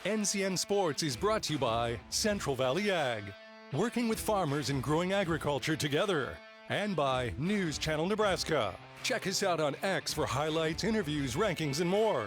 NCN Sports is brought to you by Central Valley Ag, working with farmers and growing agriculture together, and by News Channel Nebraska. Check us out on X for highlights, interviews, rankings, and more.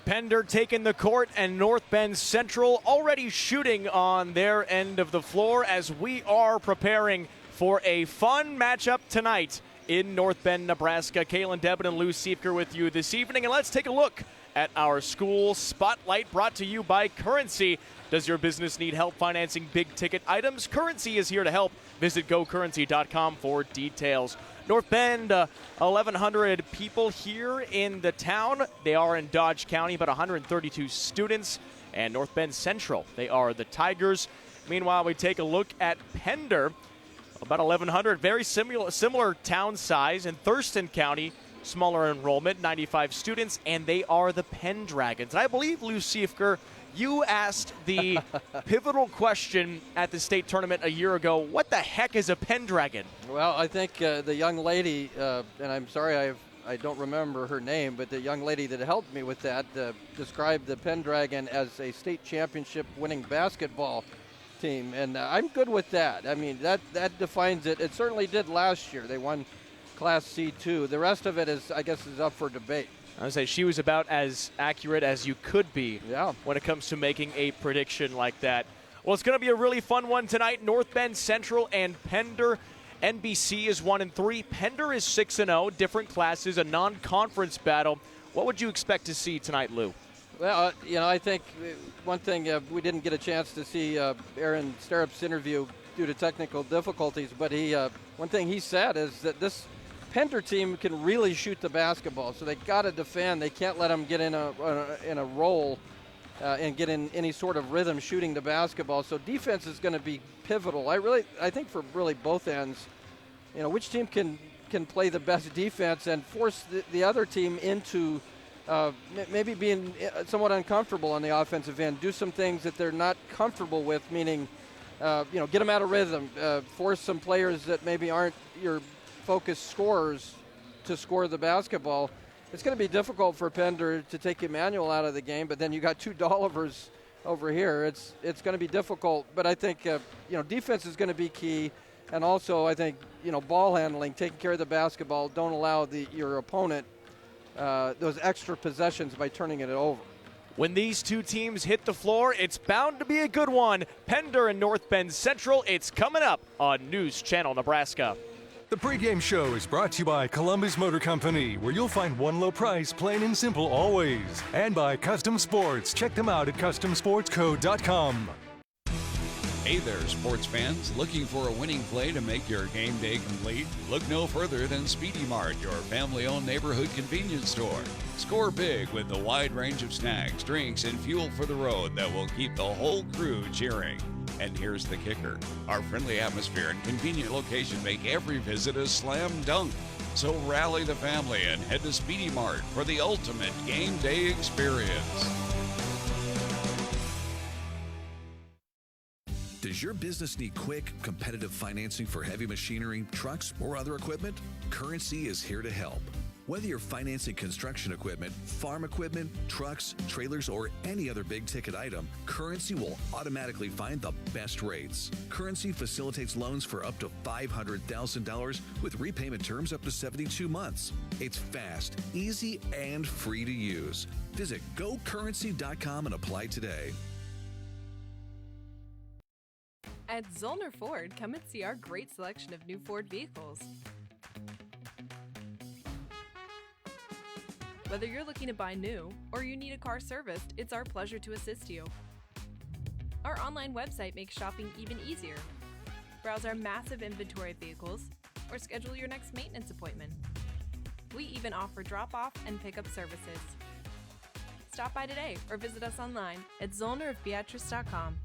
Pender taking the court, and North Bend Central already shooting on their end of the floor as we are preparing for a fun matchup tonight in North Bend, Nebraska. Kaylin Debin and Lou Siefker with you this evening, and let's take a look at our school spotlight brought to you by Currency. Does your business need help financing big-ticket items? Currency is here to help. Visit gocurrency.com for details. North Bend, 1,100 people here in the town. They are in Dodge County, about 132 students. And North Bend Central, they are the Tigers. Meanwhile, we take a look at Pender, about 1,100, very similar town size. In Thurston County, smaller enrollment, 95 students, and they are the Pendragons. And I believe, Lou Siefker, you asked the pivotal question at the state tournament a year ago, what the heck is a Pendragon? Well, I think the young lady, and I'm sorry I don't remember her name, but the young lady that helped me with that described the Pendragon as a state championship winning basketball team, and I'm good with that. I mean, that defines it. It certainly did last year. They won Class C2. The rest of it is, I guess, is up for debate. I would say she was about as accurate as you could be yeah, when it comes to making a prediction like that. Well, it's going to be a really fun one tonight. North Bend Central and Pender. NBC is 1-3. Pender is 6-0. Different classes, a non-conference battle. What would you expect to see tonight, Lou? Well, I think one thing we didn't get a chance to see Aaron Starup's interview due to technical difficulties, but one thing he said is that this Pender team can really shoot the basketball, so they got to defend. They can't let them get in a roll and get in any sort of rhythm shooting the basketball. So defense is going to be pivotal. I think for really both ends, which team can play the best defense and force the other team into maybe being somewhat uncomfortable on the offensive end. Do some things that they're not comfortable with, meaning get them out of rhythm, force some players that maybe aren't your focused scorers to score the basketball. It's going to be difficult for Pender to take Emmanuel out of the game, but then you got two Dollivers over here. It's going to be difficult, but I think defense is going to be key, and also I think ball handling, taking care of the basketball. Don't allow your opponent those extra possessions by turning it over. When these two teams hit the floor, it's bound to be a good one. Pender and North Bend Central. It's coming up on News Channel Nebraska. The pregame show is brought to you by Columbus Motor Company, where you'll find one low price, plain and simple always. And by Custom Sports. Check them out at CustomSportsCo.com. Hey there, sports fans. Looking for a winning play to make your game day complete? Look no further than Speedy Mart, your family-owned neighborhood convenience store. Score big with the wide range of snacks, drinks, and fuel for the road that will keep the whole crew cheering. And here's the kicker. Our friendly atmosphere and convenient location make every visit a slam dunk. So rally the family and head to Speedy Mart for the ultimate game day experience. Does your business need quick, competitive financing for heavy machinery, trucks, or other equipment? Currency is here to help. Whether you're financing construction equipment, farm equipment, trucks, trailers, or any other big-ticket item, Currency will automatically find the best rates. Currency facilitates loans for up to $500,000 with repayment terms up to 72 months. It's fast, easy, and free to use. Visit gocurrency.com and apply today. At Zollner Ford, come and see our great selection of new Ford vehicles. Whether you're looking to buy new or you need a car serviced, it's our pleasure to assist you. Our online website makes shopping even easier. Browse our massive inventory of vehicles or schedule your next maintenance appointment. We even offer drop-off and pickup services. Stop by today or visit us online at zollnerofbeatrice.com.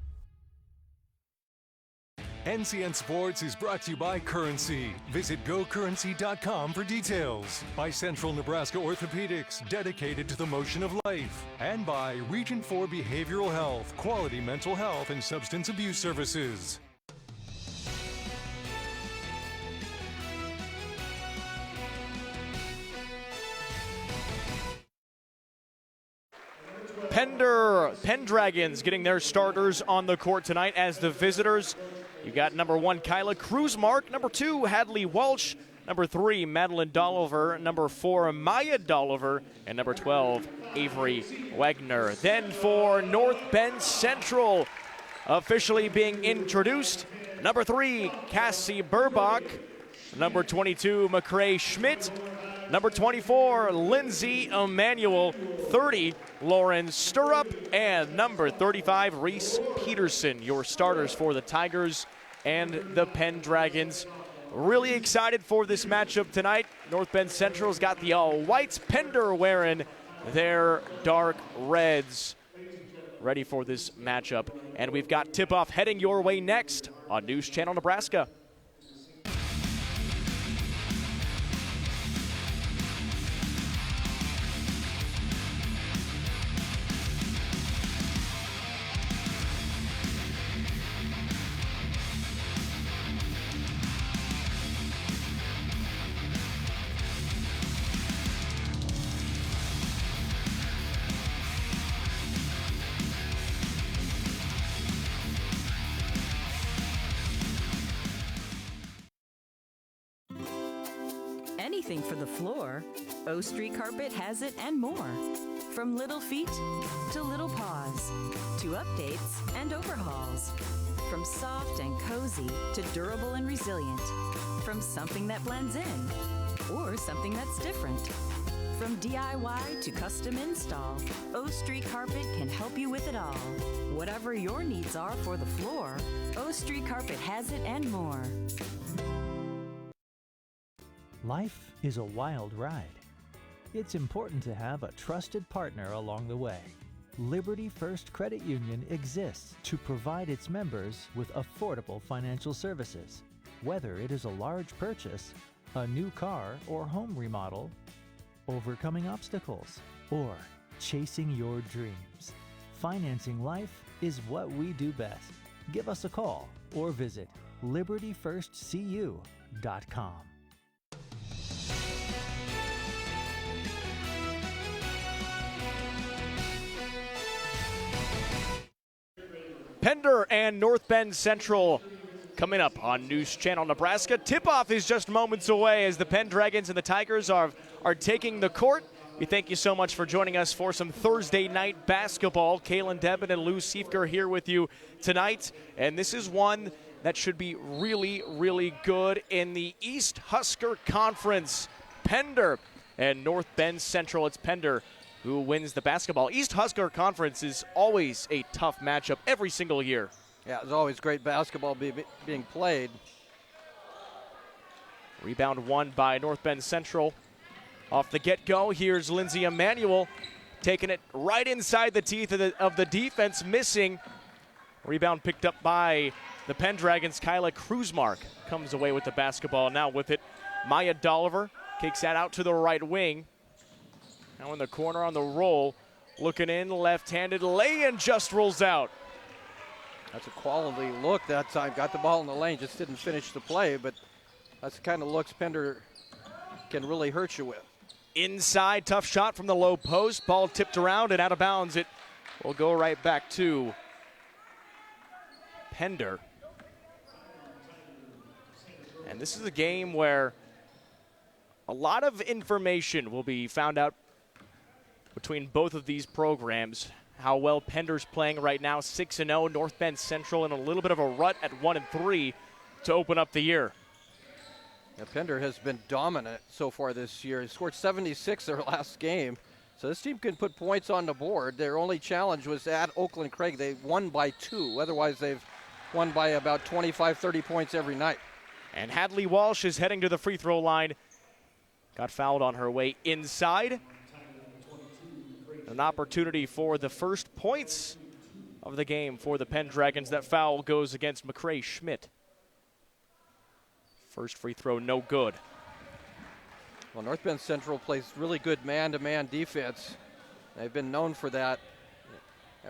NCN Sports is brought to you by Currency. Visit gocurrency.com for details. By Central Nebraska Orthopedics, dedicated to the motion of life. And by Region 4 Behavioral Health, quality mental health and substance abuse services. Pendragons getting their starters on the court tonight as the visitors. You got number 1, Kyla Kruzmark, number 2, Hadley Walsh, number 3, Madeline Dolliver, number 4, Maya Dolliver, and number 12, Avery Wagner. Then for North Bend Central, officially being introduced, number 3, Cassie Burbach, number 22, McCrae Schmidt, number 24, Lindsay Emanuel, 30, Lauren Stirrup, and number 35, Reese Peterson, your starters for the Tigers and the Pendragons. Really excited for this matchup tonight. North Bend Central's got the all-whites, Pender wearing their dark reds. Ready for this matchup. And we've got tip-off heading your way next on News Channel Nebraska. Anything for the floor, O Street Carpet has it and more. From little feet to little paws, to updates and overhauls. From soft and cozy to durable and resilient. From something that blends in or something that's different. From DIY to custom install, O Street Carpet can help you with it all. Whatever your needs are for the floor, O Street Carpet has it and more. Life is a wild ride. It's important to have a trusted partner along the way. Liberty First Credit Union exists to provide its members with affordable financial services. Whether it is a large purchase, a new car or home remodel, overcoming obstacles, or chasing your dreams. Financing life is what we do best. Give us a call or visit libertyfirstcu.com. Pender and North Bend Central coming up on News Channel Nebraska. Tip-off is just moments away as the Pendragons and the Tigers are taking the court. We thank you so much for joining us for some Thursday night basketball. Kaylin Devin and Lou Siefker here with you tonight. And this is one that should be really, really good in the East Husker Conference. Pender and North Bend Central. It's Pender who wins the basketball. East Husker Conference is always a tough matchup every single year. Yeah, there's always great basketball being played. Rebound won by North Bend Central. Off the get-go, here's Lindsay Emanuel taking it right inside the teeth of the defense, missing. Rebound picked up by the Pendragons. Kyla Kruzmark comes away with the basketball. Now with it, Maya Dolliver kicks that out to the right wing. Now in the corner on the roll, looking in, left-handed lay and just rolls out. That's a quality look that time. Got the ball in the lane, just didn't finish the play, but that's the kind of looks Pender can really hurt you with. Inside, tough shot from the low post. Ball tipped around and out of bounds. It will go right back to Pender. And this is a game where a lot of information will be found out between both of these programs. How well Pender's playing right now, 6-0. North Bend Central in a little bit of a rut at 1-3 to open up the year. Yeah, Pender has been dominant so far this year. He scored 76 their last game. So this team can put points on the board. Their only challenge was at Oakland Craig. They won by 2. Otherwise, they've won by about 25, 30 points every night. And Hadley Walsh is heading to the free throw line. Got fouled on her way inside. An opportunity for the first points of the game for the Pendragons. That foul goes against McCrae Schmidt. First free throw, no good. Well, North Bend Central plays really good man-to-man defense. They've been known for that.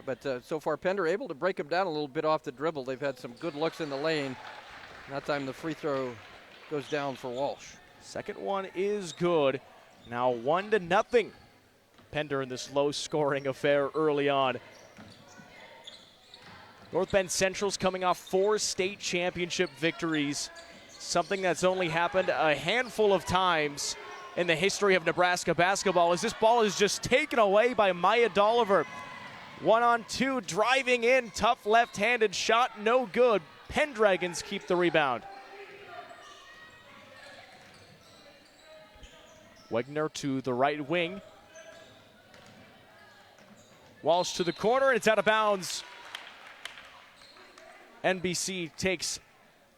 But so far, Pender able to break them down a little bit off the dribble. They've had some good looks in the lane. And that time the free throw goes down for Walsh. Second one is good. Now 1-0. Pender in this low-scoring affair early on. North Bend Central's coming off 4 state championship victories, something that's only happened a handful of times in the history of Nebraska basketball, as this ball is just taken away by Maya Dolliver. 1-on-2, driving in, tough left-handed shot, no good. Pendragons keep the rebound. Wegner to the right wing. Walsh to the corner, and it's out of bounds. NBC takes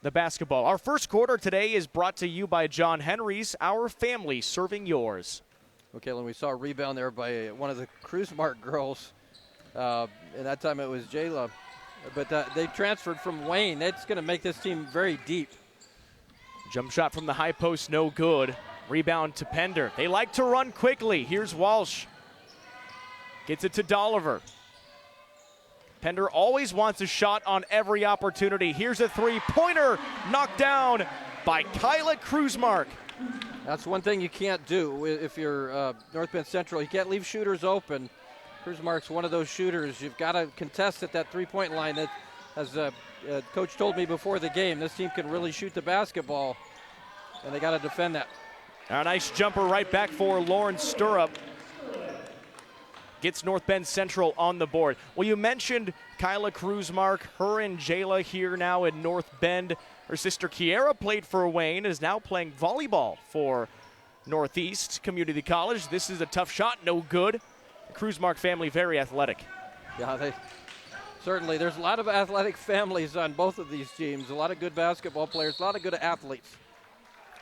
the basketball. Our first quarter today is brought to you by John Henry's, our family serving yours. Okay, when we saw a rebound there by one of the Cruzmark girls, and that time it was Jayla, but they transferred from Wayne. That's going to make this team very deep. Jump shot from the high post, no good. Rebound to Pender. They like to run quickly. Here's Walsh. Gets it to Dolliver. Pender always wants a shot on every opportunity. Here's a three-pointer knocked down by Kyla Cruzmark. That's one thing you can't do if you're North Bend Central. You can't leave shooters open. Cruzmark's one of those shooters. You've got to contest at that three-point line. That, as Coach told me before the game, this team can really shoot the basketball, and they got to defend that. A nice jumper right back for Lauren Stirrup. Gets North Bend Central on the board. Well, you mentioned Kyla Cruzmark, her and Jayla here now in North Bend. Her sister Kiera played for Wayne, is now playing volleyball for Northeast Community College. This is a tough shot, no good. The Cruzmark family very athletic. Yeah, certainly. There's a lot of athletic families on both of these teams. A lot of good basketball players, a lot of good athletes.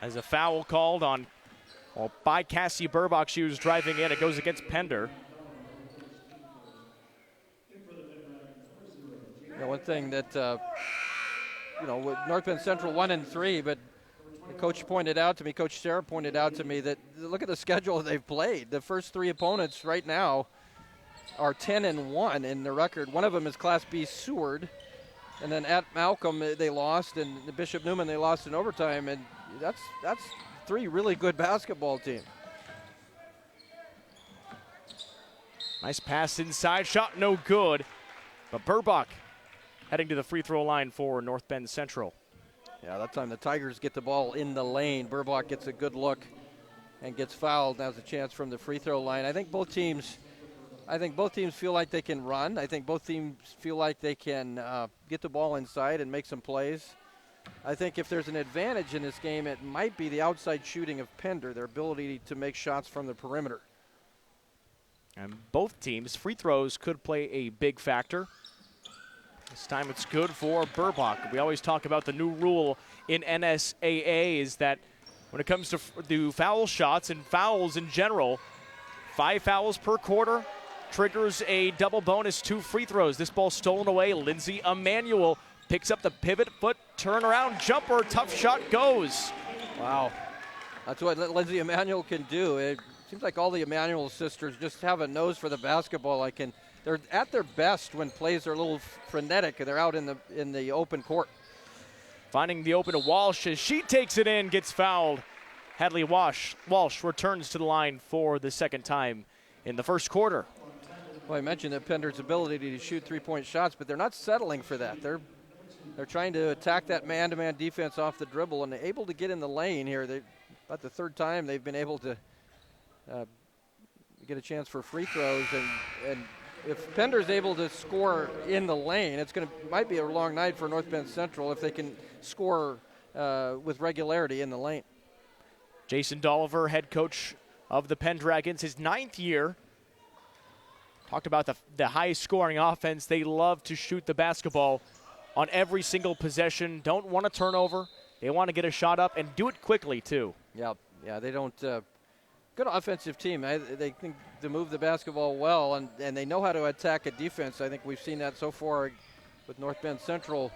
As a foul called on, by Cassie Burbach, she was driving in. It goes against Pender. One thing that, with North Bend Central 1-3, but the coach pointed out to me, Coach Sarah pointed out to me that look at the schedule they've played. The first 3 opponents right now are 10-1 in the record. One of them is Class B Seward, and then at Malcolm they lost, and the Bishop Neumann they lost in overtime, and that's 3 really good basketball teams. Nice pass inside, shot no good, but Burbach heading to the free throw line for North Bend Central. Yeah, that time the Tigers get the ball in the lane. Burbach gets a good look and gets fouled. Now's a chance from the free throw line. I think both teams feel like they can run. I think both teams feel like they can get the ball inside and make some plays. I think if there's an advantage in this game, it might be the outside shooting of Pender, their ability to make shots from the perimeter. And both teams' free throws could play a big factor. This time it's good for Burbach. We always talk about the new rule in NSAA is that when it comes to foul shots and fouls in general, 5 fouls per quarter triggers a double bonus, 2 free throws. This ball stolen away. Lindsay Emanuel picks up the pivot foot, turnaround jumper, tough shot goes. Wow. That's what Lindsay Emanuel can do. It seems like all the Emanuel sisters just have a nose for the basketball. They're at their best when plays are a little frenetic and they're out in the open court. Finding the open to Walsh as she takes it in, gets fouled. Hadley Walsh returns to the line for the second time in the first quarter. Well, I mentioned that Pender's ability to shoot three-point shots, but they're not settling for that. They're trying to attack that man-to-man defense off the dribble, and they're able to get in the lane here. About the third time they've been able to get a chance for free throws, and if Pender's able to score in the lane, might be a long night for North Bend Central if they can score with regularity in the lane. Jason Dolliver, head coach of the Pendragons, his 9th year. Talked about the high-scoring offense. They love to shoot the basketball on every single possession. Don't want to turn over. They want to get a shot up and do it quickly, too. Yeah, they don't. Good offensive team. They think to move the basketball well, and they know how to attack a defense. I think we've seen that so far with North Bend Central,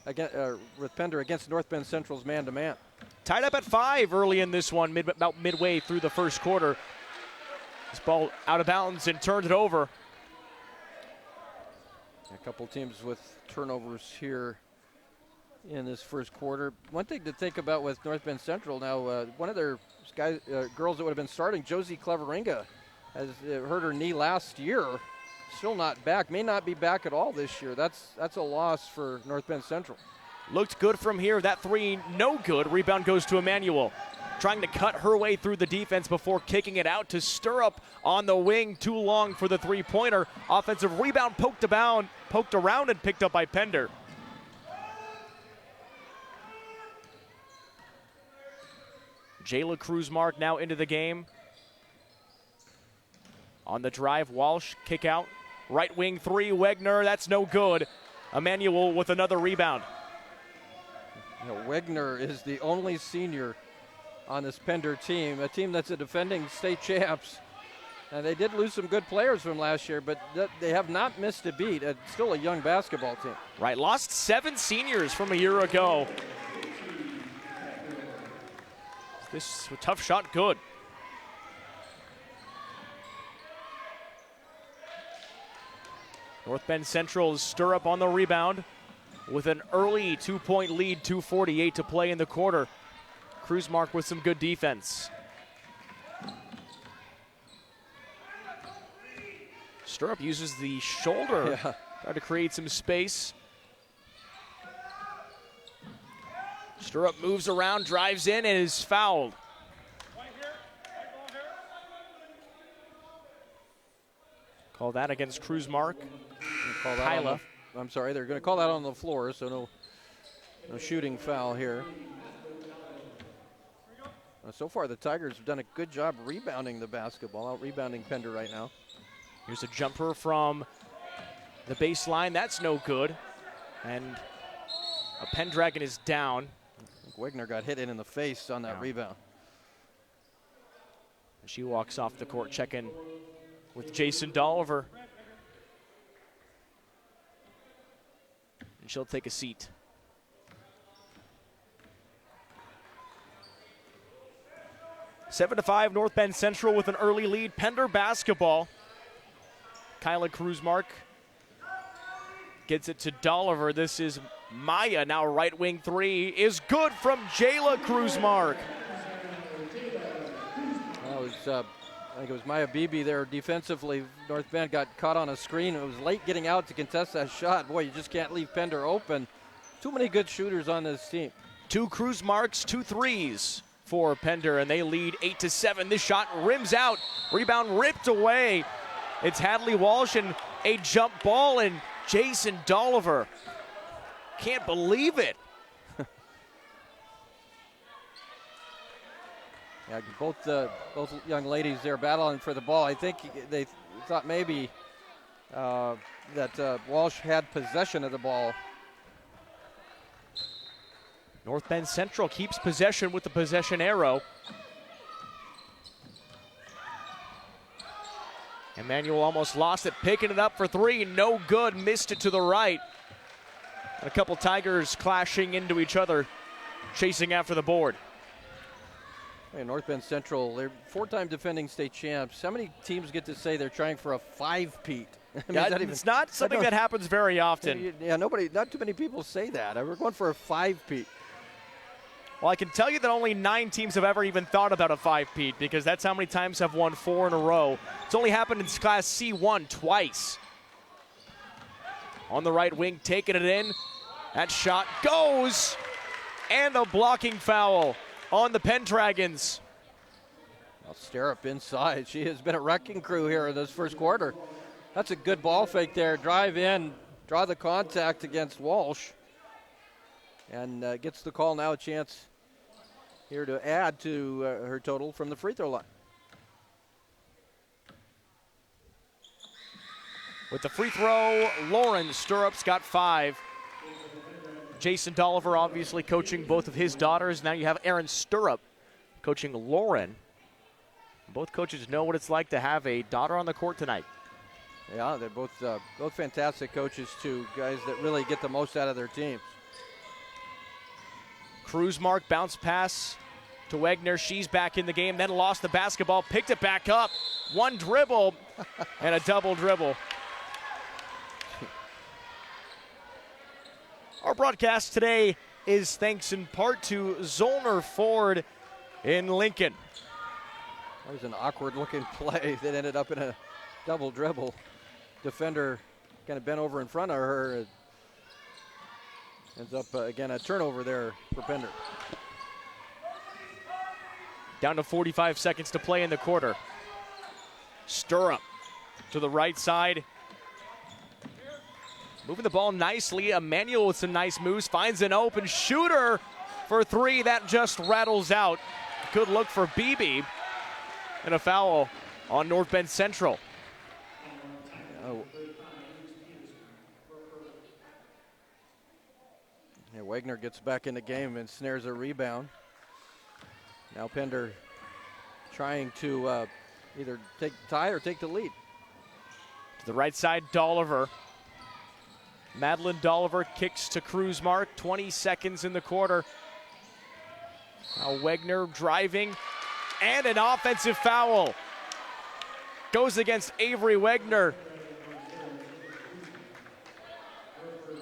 with Pender against North Bend Central's man-to-man. Tied up at 5 early in this one, about midway through the first quarter. This ball out of bounds and turned it over. A couple teams with turnovers here in this first quarter. One thing to think about with North Bend Central now, one of their girls that would have been starting, Josie Cleveringa, has hurt her knee last year. Still not back. May not be back at all this year. That's a loss for North Bend Central. Looked good from here. That three, no good. Rebound goes to Emmanuel. Trying to cut her way through the defense before kicking it out to Stirrup on the wing. Too long for the three-pointer. Offensive rebound poked around and picked up by Pender. Jayla Cruzmark now into the game. On the drive, Walsh, kick out. Right wing three, Wegner, that's no good. Emmanuel with another rebound. You know, Wegner is the only senior on this Pender team, a team that's a defending state champs. And they did lose some good players from last year, but they have not missed a beat. It's still a young basketball team. Right, lost 7 seniors from a year ago. This is a tough shot, good. North Bend Central's Stirrup on the rebound with an early 2-point lead, 2:48 to play in the quarter. Cruzmark with some good defense. Stirrup uses the shoulder, try to create some space. Stirrup moves around, drives in, and is fouled. Call that against Cruzmark. Kyla. I'm sorry, they're going to call that on the floor, so no shooting foul here. So far, the Tigers have done a good job rebounding the basketball, out-rebounding Pender right now. Here's a jumper from the baseline. That's no good. And a Pendragon is down. Wegner got hit in the face on that rebound. And she walks off the court, checking with Jason Dolliver. And she'll take a seat. Seven to 5, North Bend Central with an early lead. Pender basketball. Kyla Cruzmark gets it to Dolliver. This is Maya, now right wing three, is good from Jayla Cruzmark. I think it was Maya Beebe there defensively. North Bend got caught on a screen. It was late getting out to contest that shot. Boy, you just can't leave Pender open. Too many good shooters on this team. 2 Cruzmarks, 2 threes for Pender, and they lead 8-7. This shot rims out. Rebound ripped away. It's Hadley Walsh and a jump ball, and Jason Dolliver. Can't believe it. Yeah, both young ladies there battling for the ball. I think they thought maybe that Walsh had possession of the ball. North Bend Central keeps possession with the possession arrow. Emmanuel almost lost it, picking it up for three. No good, missed it to the right. And a couple Tigers clashing into each other, chasing after the board. Hey, North Bend Central, they're 4-time defending state champs. How many teams get to say they're trying for a 5-peat? It's not something that happens very often. Yeah, not too many people say that. We're going for a 5-peat. Well, I can tell you that only 9 teams have ever even thought about a 5-peat, because that's how many times have won 4 in a row. It's only happened in Class C1 twice. On the right wing, taking it in. That shot goes, and a blocking foul on the Pendragons. Well, Stirrup inside. She has been a wrecking crew here in this first quarter. That's a good ball fake there. Drive in, draw the contact against Walsh. And gets the call now, a chance here to add to her total from the free throw line. With the free throw, Lauren Stirrup's got 5. Jason Dolliver obviously coaching both of his daughters. Now you have Aaron Stirrup coaching Lauren. Both coaches know what it's like to have a daughter on the court tonight. Yeah, they're both fantastic coaches, too. Guys that really get the most out of their teams. Cruzmark bounce pass to Wegner. She's back in the game, then lost the basketball, picked it back up. One dribble and a double dribble. Our broadcast today is thanks in part to Zollner Ford in Lincoln. That was an awkward-looking play that ended up in a double dribble. Defender kind of bent over in front of her. It ends up, again, a turnover there for Pender. Down to 45 seconds to play in the quarter. Stirrup to the right side. Moving the ball nicely. Emmanuel with some nice moves. Finds an open shooter for three. That just rattles out. Good look for GBB. And a foul on North Bend Central. Oh. Yeah, Wagner gets back in the game and snares a rebound. Now Pender trying to either take the tie or take the lead. To the right side, Dolliver. Madeline Dolliver kicks to Cruzmark. 20 seconds in the quarter. Now Wagner driving. And an offensive foul. Goes against Avery Wagner. We'll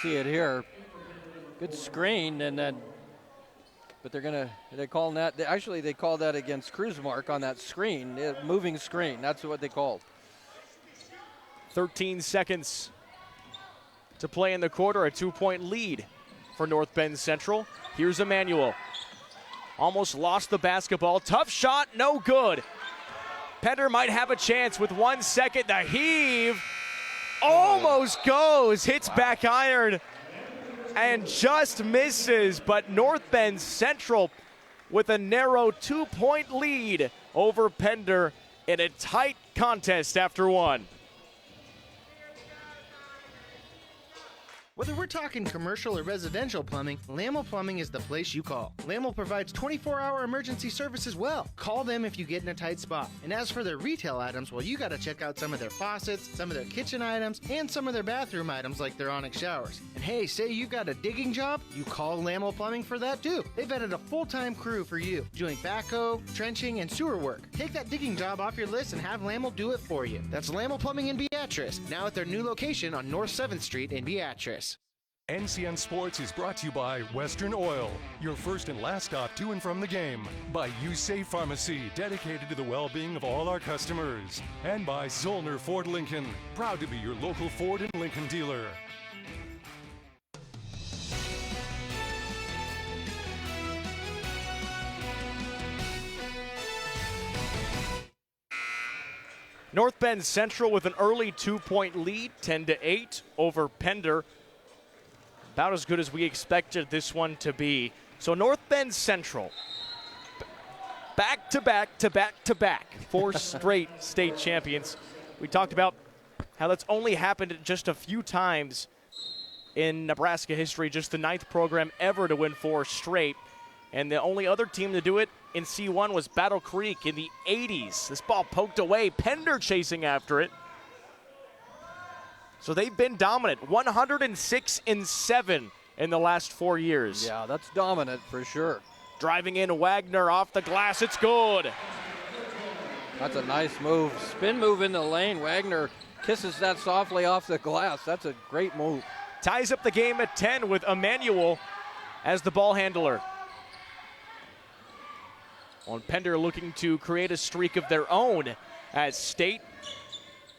see it here. Good screen, and then, but they call that. They called that against Cruzmark on that screen, moving screen. That's what they called. 13 seconds to play in the quarter. A 2-point lead for North Bend Central. Here's Emmanuel. Almost lost the basketball. Tough shot, no good. Pender might have a chance with 1 second. The heave almost goes. Hits back iron and just misses. But North Bend Central with a narrow 2-point lead over Pender in a tight contest after one. Whether we're talking commercial or residential plumbing, Lamel Plumbing is the place you call. Lamel provides 24-hour emergency service as well. Call them if you get in a tight spot. And as for their retail items, well, you gotta check out some of their faucets, some of their kitchen items, and some of their bathroom items like their Onyx showers. And hey, say you got a digging job, you call Lamel Plumbing for that too. They've added a full-time crew for you, doing backhoe, trenching, and sewer work. Take that digging job off your list and have Lamel do it for you. That's Lamel Plumbing in Beatrice, now at their new location on North 7th Street in Beatrice. NCN Sports is brought to you by Western Oil, your first and last stop to and from the game. By USafe Pharmacy, dedicated to the well-being of all our customers. And by Zollner Ford Lincoln, proud to be your local Ford and Lincoln dealer. North Bend Central with an early 2-point lead, 10-8 over Pender. About as good as we expected this one to be. So North Bend Central, back to back, 4 straight state champions. We talked about how that's only happened just a few times in Nebraska history, just the 9th program ever to win 4 straight. And the only other team to do it in C1 was Battle Creek in the 80s. This ball poked away, Pender chasing after it. So they've been dominant, 106-7 in the last 4 years. Yeah, that's dominant for sure. Driving in Wagner off the glass, it's good. That's a nice move. Spin move in the lane. Wagner kisses that softly off the glass. That's a great move. Ties up the game at 10 with Emmanuel as the ball handler. On Pender looking to create a streak of their own as State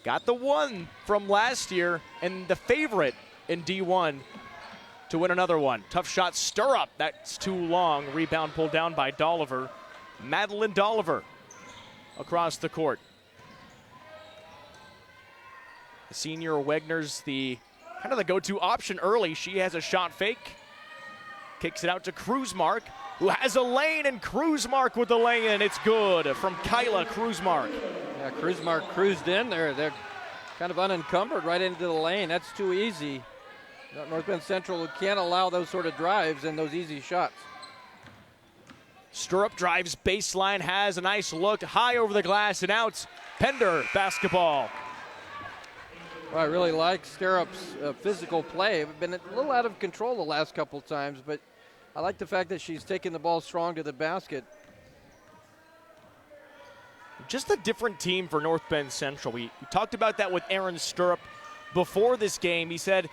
got the one from last year and the favorite in D1 to win another one. Tough shot, Stirrup. That's too long. Rebound pulled down by Dolliver. Madeline Dolliver across the court. The senior Wagner's the kind of the go-to option early. She has a shot fake. Kicks it out to Cruzmark, who has a lane, and Cruzmark with the lay-in. It's good from Kyla Cruzmark. Yeah, Cruzmark cruised in there. They're kind of unencumbered right into the lane. That's too easy. North Bend Central can't allow those sort of drives and those easy shots. Stirrup drives baseline, has a nice look, high over the glass and out. Pender basketball. Well, I really like Stirrup's physical play. Been a little out of control the last couple times, but I like the fact that she's taking the ball strong to the basket. Just a different team for North Bend Central. We talked about that with Aaron Stirrup before this game. He said,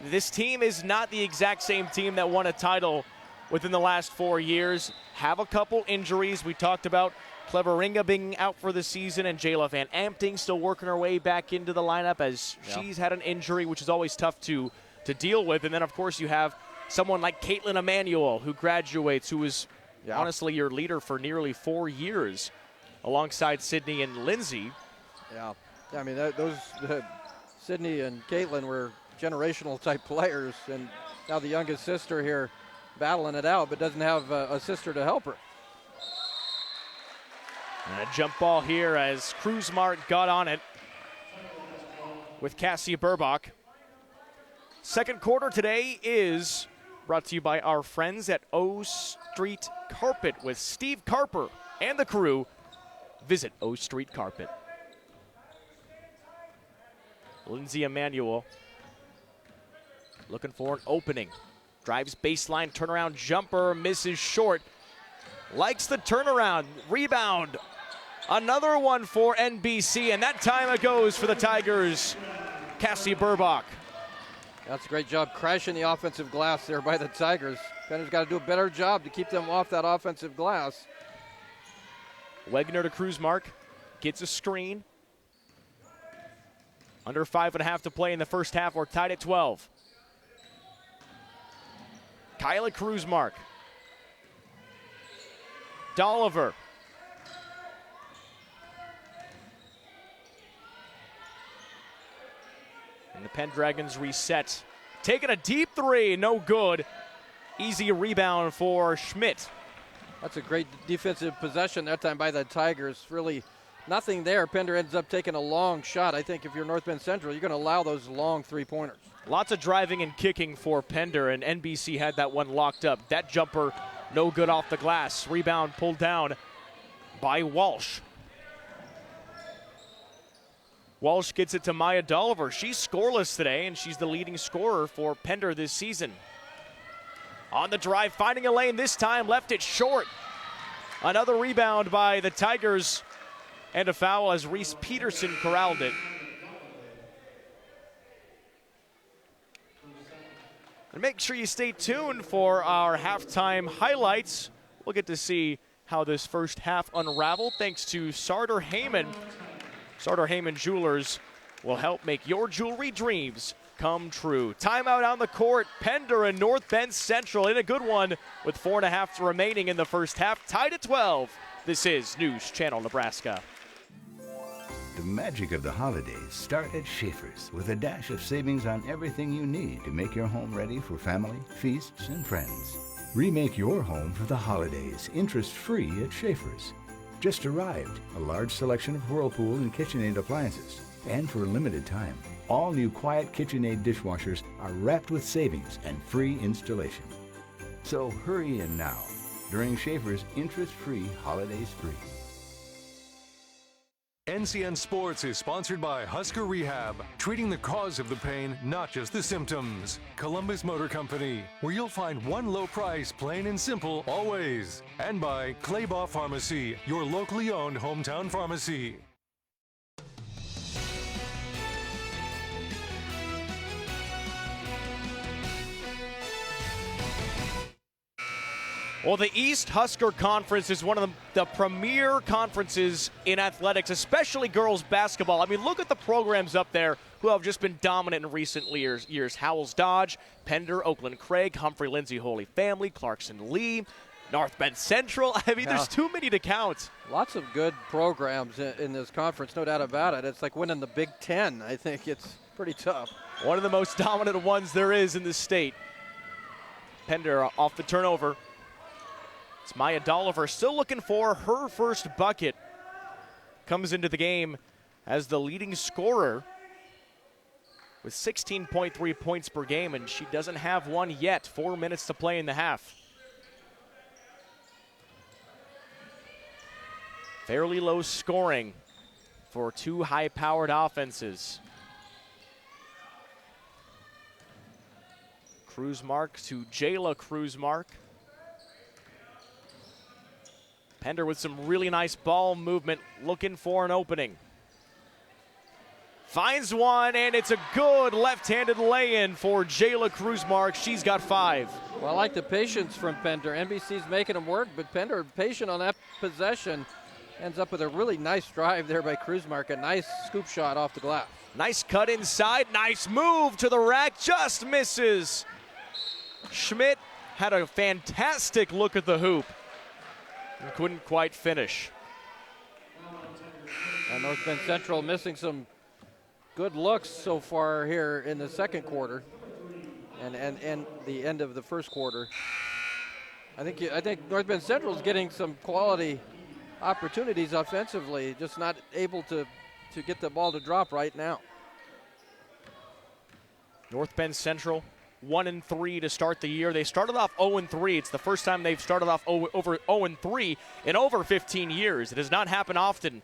this team is not the exact same team that won a title within the last 4 years. have a couple injuries. We talked about Cleveringa being out for the season and Jayla Van Ampting still working her way back into the lineup as she's had an injury, which is always tough to deal with. And then, of course, you have someone like Caitlin Emanuel who graduates, who is honestly your leader for nearly 4 years alongside Sydney and Lindsay. Yeah, I mean, Sydney and Caitlin were generational type players, and now the youngest sister here battling it out but doesn't have a sister to help her. And a jump ball here as Kruzmark got on it with Cassie Burbach. Second quarter today is brought to you by our friends at O Street Carpet with Steve Carper and the crew. Visit O Street Carpet. Lindsay Emanuel looking for an opening. Drives baseline, turnaround jumper, misses short. Likes the turnaround, rebound. Another one for NBC, and that time it goes for the Tigers. Cassie Burbach. That's a great job crashing the offensive glass there by the Tigers. Pender's got to do a better job to keep them off that offensive glass. Wegner to Kruzmark, gets a screen. Under 5.5 to play in the first half. We're tied at 12. Kyla Kruzmark. Dolliver. And the Pendragons reset. Taking a deep three, no good. Easy rebound for Schmidt. That's a great defensive possession that time by the Tigers. Really nothing there. Pender ends up taking a long shot. I think if you're North Bend Central, you're going to allow those long three-pointers. Lots of driving and kicking for Pender, and NBC had that one locked up. That jumper, no good off the glass. Rebound pulled down by Walsh. Walsh gets it to Maya Dolliver. She's scoreless today, and she's the leading scorer for Pender this season. On the drive, finding a lane this time, left it short. Another rebound by the Tigers, and a foul as Reese Peterson corralled it. And make sure you stay tuned for our halftime highlights. We'll get to see how this first half unraveled thanks to Sartor Heyman. Sartor Heyman Jewelers will help make your jewelry dreams come true. Timeout on the court. Pender and North Bend Central in a good one with 4.5 remaining in the first half. Tied at 12. This is News Channel Nebraska. The magic of the holidays start at Schaefer's with a dash of savings on everything you need to make your home ready for family, feasts, and friends. Remake your home for the holidays interest-free at Schaefer's. Just arrived, a large selection of Whirlpool and KitchenAid appliances. And for a limited time, all new Quiet KitchenAid dishwashers are wrapped with savings and free installation. So hurry in now during Schaefer's interest-free holiday spree. NCN Sports is sponsored by Husker Rehab, treating the cause of the pain, not just the symptoms. Columbus Motor Company, where you'll find one low price, plain and simple, always. And by Claybaugh Pharmacy, your locally owned hometown pharmacy. Well, the East Husker Conference is one of the premier conferences in athletics, especially girls basketball. I mean, look at the programs up there who have just been dominant in recent years. Howells Dodge, Pender, Oakland Craig, Humphrey Lindsay Holy Family, Clarkson Lee, North Bend Central. I mean, there's too many to count. Lots of good programs in this conference, no doubt about it. It's like winning the Big Ten. I think it's pretty tough. One of the most dominant ones there is in the state. Pender off the turnover. It's Maya Dolliver still looking for her first bucket. Comes into the game as the leading scorer with 16.3 points per game, and she doesn't have one yet. 4 minutes to play in the half. Fairly low scoring for two high-powered offenses. Kruzmark to Jayla Kruzmark. Pender with some really nice ball movement, looking for an opening. Finds one, and it's a good left-handed lay-in for Jayla Kruzmark. She's got 5. Well, I like the patience from Pender. NBC's making him work, but Pender patient on that possession. Ends up with a really nice drive there by Kruzmark. A nice scoop shot off the glass. Nice cut inside. Nice move to the rack. Just misses. Schmidt had a fantastic look at the hoop. And couldn't quite finish. And North Bend Central missing some good looks so far here in the second quarter. And the end of the first quarter. I think North Bend Central is getting some quality opportunities offensively, just not able to get the ball to drop right now. North Bend Central 1-3 to start the year. They started off 0-3. It's the first time they've started off over 0-3 in over 15 years. It does not happen often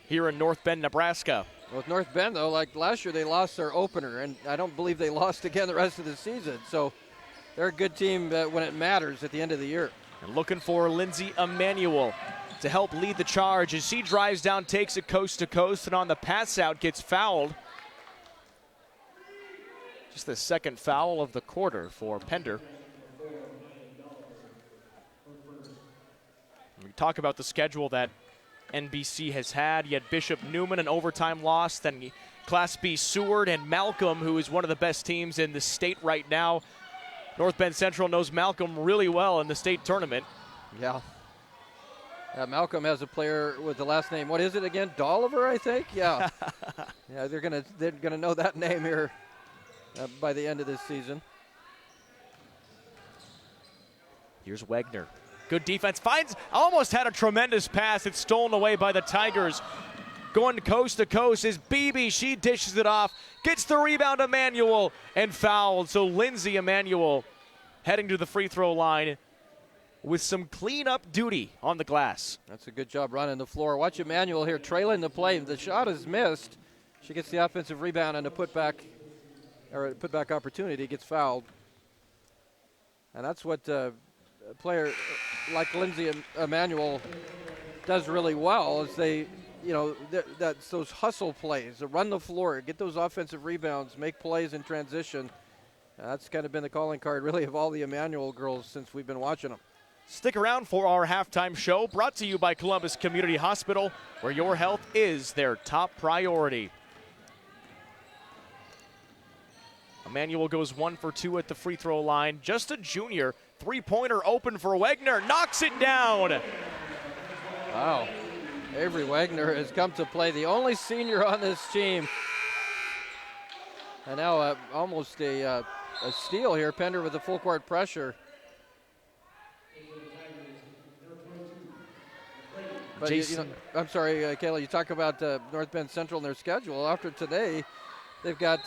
here in North Bend, Nebraska. With North Bend, though, like last year, they lost their opener, and I don't believe they lost again the rest of the season. So they're a good team when it matters at the end of the year. And looking for Lindsay Emanuel to help lead the charge as she drives down, takes it coast to coast, and on the pass out gets fouled. Just the second foul of the quarter for Pender. We talk about the schedule that NBC has had. You had Bishop Newman, an overtime loss, then Class B Seward and Malcolm, who is one of the best teams in the state right now. North Bend Central knows Malcolm really well in the state tournament. Yeah. Malcolm has a player with the last name. What is it again? Dolliver, I think. Yeah. Yeah, they're gonna know that name here by the end of this season. Here's Wagner. Good defense. Almost had a tremendous pass. It's stolen away by the Tigers. Going coast to coast is BB. She dishes it off. Gets the rebound, Emanuel, and fouled. So Lindsay Emanuel heading to the free throw line with some cleanup duty on the glass. That's a good job running the floor. Watch Emanuel here trailing the play. The shot is missed. She gets the offensive rebound and a putback opportunity, gets fouled. And that's what a player like Lindsay Emanuel does really well, is that's those hustle plays, to run the floor, get those offensive rebounds, make plays in transition. That's kind of been the calling card, really, of all the Emanuel girls since we've been watching them. Stick around for our halftime show, brought to you by Columbus Community Hospital, where your health is their top priority. Emanuel goes 1 for 2 at the free throw line. Just a junior. Three-pointer open for Wagner. Knocks it down. Wow. Avery Wagner has come to play, the only senior on this team. And now almost a steal here. Pender with the full court pressure. But I'm sorry, Kayla, you talk about North Bend Central and their schedule. After today, they've got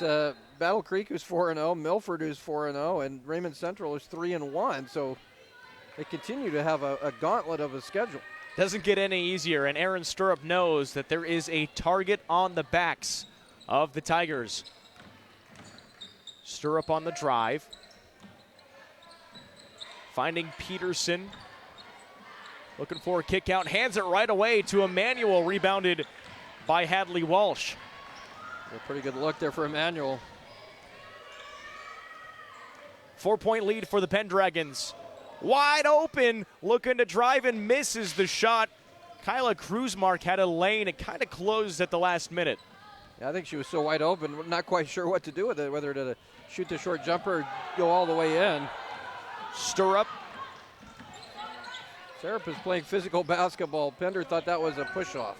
Battle Creek, who's 4-0, Milford, who's 4-0, and Raymond Central is 3-1. So they continue to have a gauntlet of a schedule. Doesn't get any easier, and Aaron Stirrup knows that there is a target on the backs of the Tigers. Stirrup on the drive. Finding Peterson. Looking for a kick out. Hands it right away to Emanuel. Rebounded by Hadley Walsh. A pretty good look there for Emanuel. 4-point lead for the Pendragons. Wide open, looking to drive and misses the shot. Kyla Kruzmark had a lane. It kind of closed at the last minute. Yeah, I think she was so wide open, not quite sure what to do with it, whether to shoot the short jumper or go all the way in. Stirrup. Stirrup is playing physical basketball. Pender thought that was a push-off.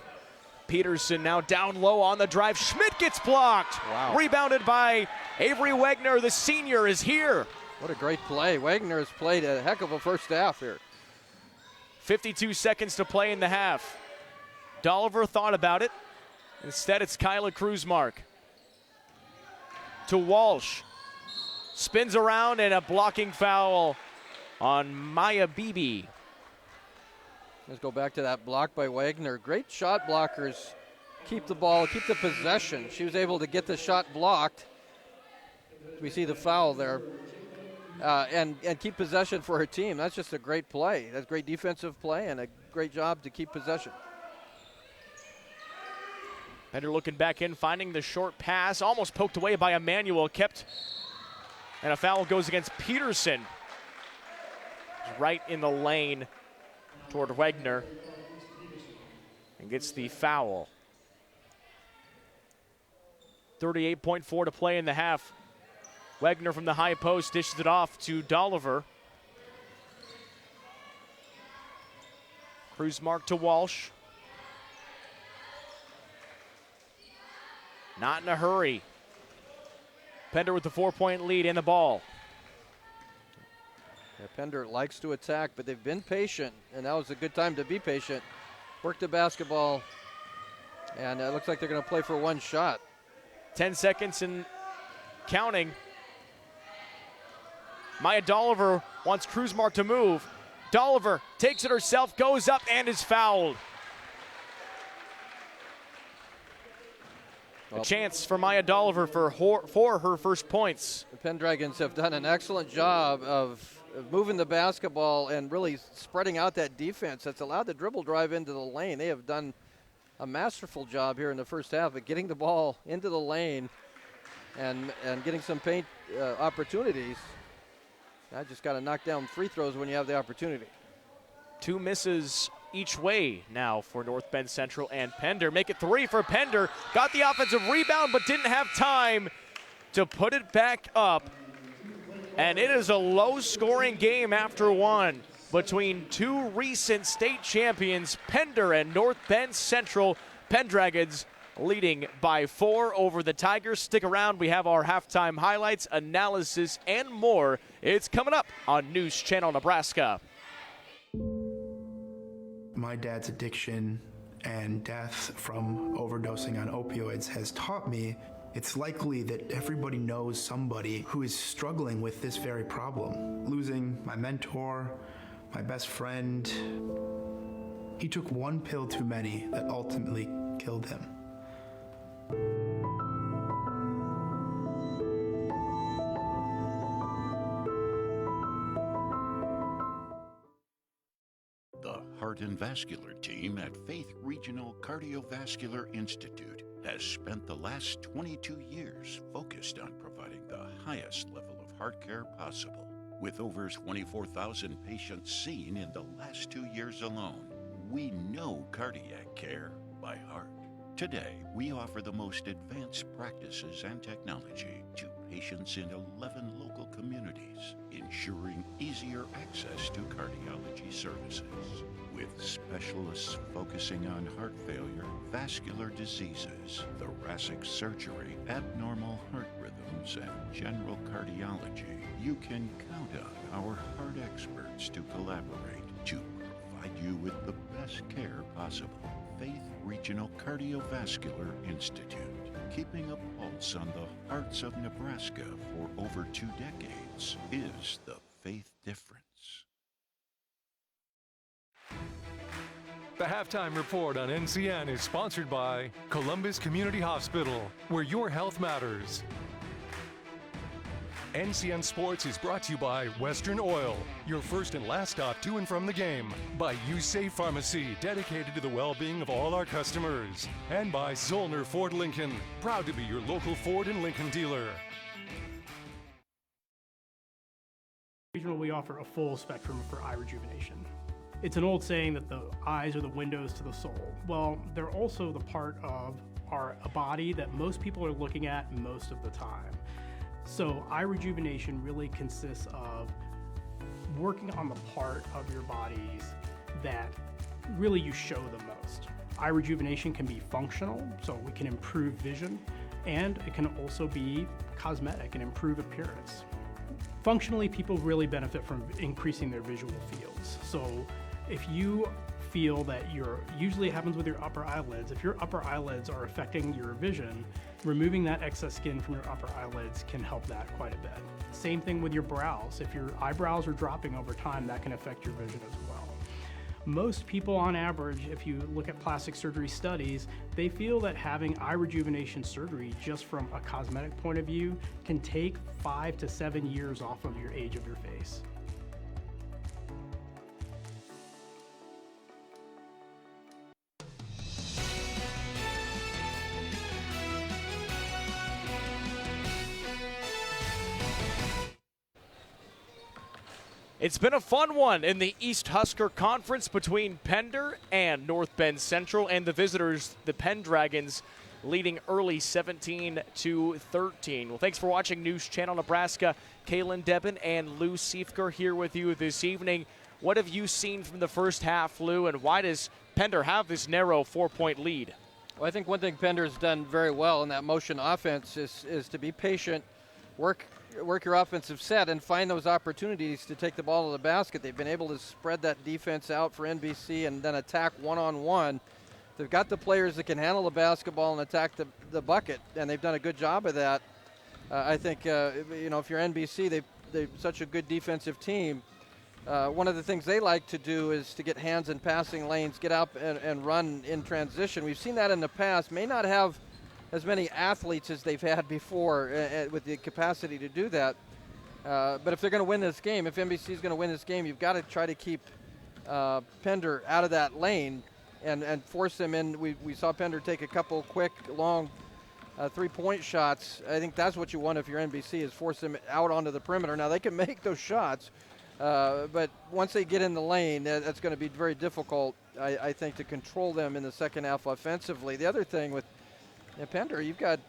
Peterson now down low on the drive. Schmidt gets blocked. Wow. Rebounded by Avery Wagner. The senior is here. What a great play. Wagner has played a heck of a first half here. 52 seconds to play in the half. Dolliver thought about it. Instead, it's Kyla Kruzmark. To Walsh. Spins around, and a blocking foul on Maya Beebe. Let's go back to that block by Wagner. Great shot blockers keep the ball, keep the possession. She was able to get the shot blocked. We see the foul there. And keep possession for her team. That's just a great play. That's great defensive play and a great job to keep possession. Pender looking back in, finding the short pass, almost poked away by Emmanuel, kept, and a foul goes against Peterson. Right in the lane toward Wegner, and gets the foul. 38.4 to play in the half. Wegner from the high post dishes it off to Dolliver. Cruz mark to Walsh. Not in a hurry. Pender with the 4-point lead and the ball. Yeah, Pender likes to attack, but they've been patient, and now is a good time to be patient. Work the basketball, and it looks like they're going to play for one shot. 10 seconds and counting. Maya Dolliver wants Cruzmark to move. Dolliver takes it herself, goes up, and is fouled. A chance for Maya Dolliver for her first points. The Pendragons have done an excellent job of moving the basketball and really spreading out that defense that's allowed the dribble drive into the lane. They have done a masterful job here in the first half of getting the ball into the lane and getting some paint opportunities. I just got to knock down free throws when you have the opportunity. 2 misses each way now for North Bend Central and Pender. Make it 3 for Pender. Got the offensive rebound, but didn't have time to put it back up. And it is a low-scoring game after one between 2 recent state champions, Pender and North Bend Central. Pendragons leading by 4 over the Tigers. Stick around. We have our halftime highlights, analysis, and more. It's coming up on News Channel Nebraska. My dad's addiction and death from overdosing on opioids has taught me it's likely that everybody knows somebody who is struggling with this very problem. Losing my mentor, my best friend, he took one pill too many that ultimately killed him. The Heart and Vascular team at Faith Regional Cardiovascular Institute has spent the last 22 years focused on providing the highest level of heart care possible. With over 24,000 patients seen in the last 2 years alone, we know cardiac care by heart. Today, we offer the most advanced practices and technology to patients in 11 local communities, ensuring easier access to cardiology services. With specialists focusing on heart failure, vascular diseases, thoracic surgery, abnormal heart rhythms, and general cardiology, you can count on our heart experts to collaborate to provide you with the best care possible. Faith Regional Cardiovascular Institute, keeping a pulse on the hearts of Nebraska for over 2 decades, is the faith difference. The Halftime Report on NCN is sponsored by Columbus Community Hospital, where your health matters. NCN Sports is brought to you by Western Oil, your first and last stop to and from the game. By USafe Pharmacy, dedicated to the well-being of all our customers. And by Zollner Ford Lincoln, proud to be your local Ford and Lincoln dealer. Regional, we offer a full spectrum for eye rejuvenation. It's an old saying that the eyes are the windows to the soul. Well, they're also the part of a body that most people are looking at most of the time. So eye rejuvenation really consists of working on the part of your bodies that really you show the most. Eye rejuvenation can be functional, so we can improve vision, and it can also be cosmetic and improve appearance. Functionally, people really benefit from increasing their visual fields. So if you feel that usually it happens with your upper eyelids, if your upper eyelids are affecting your vision, removing that excess skin from your upper eyelids can help that quite a bit. Same thing with your brows. If your eyebrows are dropping over time, that can affect your vision as well. Most people on average, if you look at plastic surgery studies, they feel that having eye rejuvenation surgery just from a cosmetic point of view can take 5 to 7 years off of your age of your face. It's been a fun one in the East Husker Conference between Pender and North Bend Central, and the visitors, the Pendragons, leading early 17-13. Well, thanks for watching News Channel Nebraska. Kaylin Debin and Lou Siefker here with you this evening. What have you seen from the first half, Lou, and why does Pender have this narrow 4-point lead? Well, I think one thing Pender's done very well in that motion offense is to be patient, work your offensive set, and find those opportunities to take the ball to the basket. They've been able to spread that defense out for NBC and then attack one-on-one. They've got the players that can handle the basketball and attack the bucket, and they've done a good job of that. I think, if you're NBC, they're such a good defensive team. One of the things they like to do is to get hands in passing lanes, get up and run in transition. We've seen that in the past. May not have as many athletes as they've had before with the capacity to do that. But if they're going to win this game, if NBC is going to win this game, you've got to try to keep Pender out of that lane and force them in. We saw Pender take a couple quick, long three-point shots. I think that's what you want if you're NBC, is force them out onto the perimeter. Now, they can make those shots, but once they get in the lane, that's going to be very difficult, I think, to control them in the second half offensively. The other thing with Pender, you've got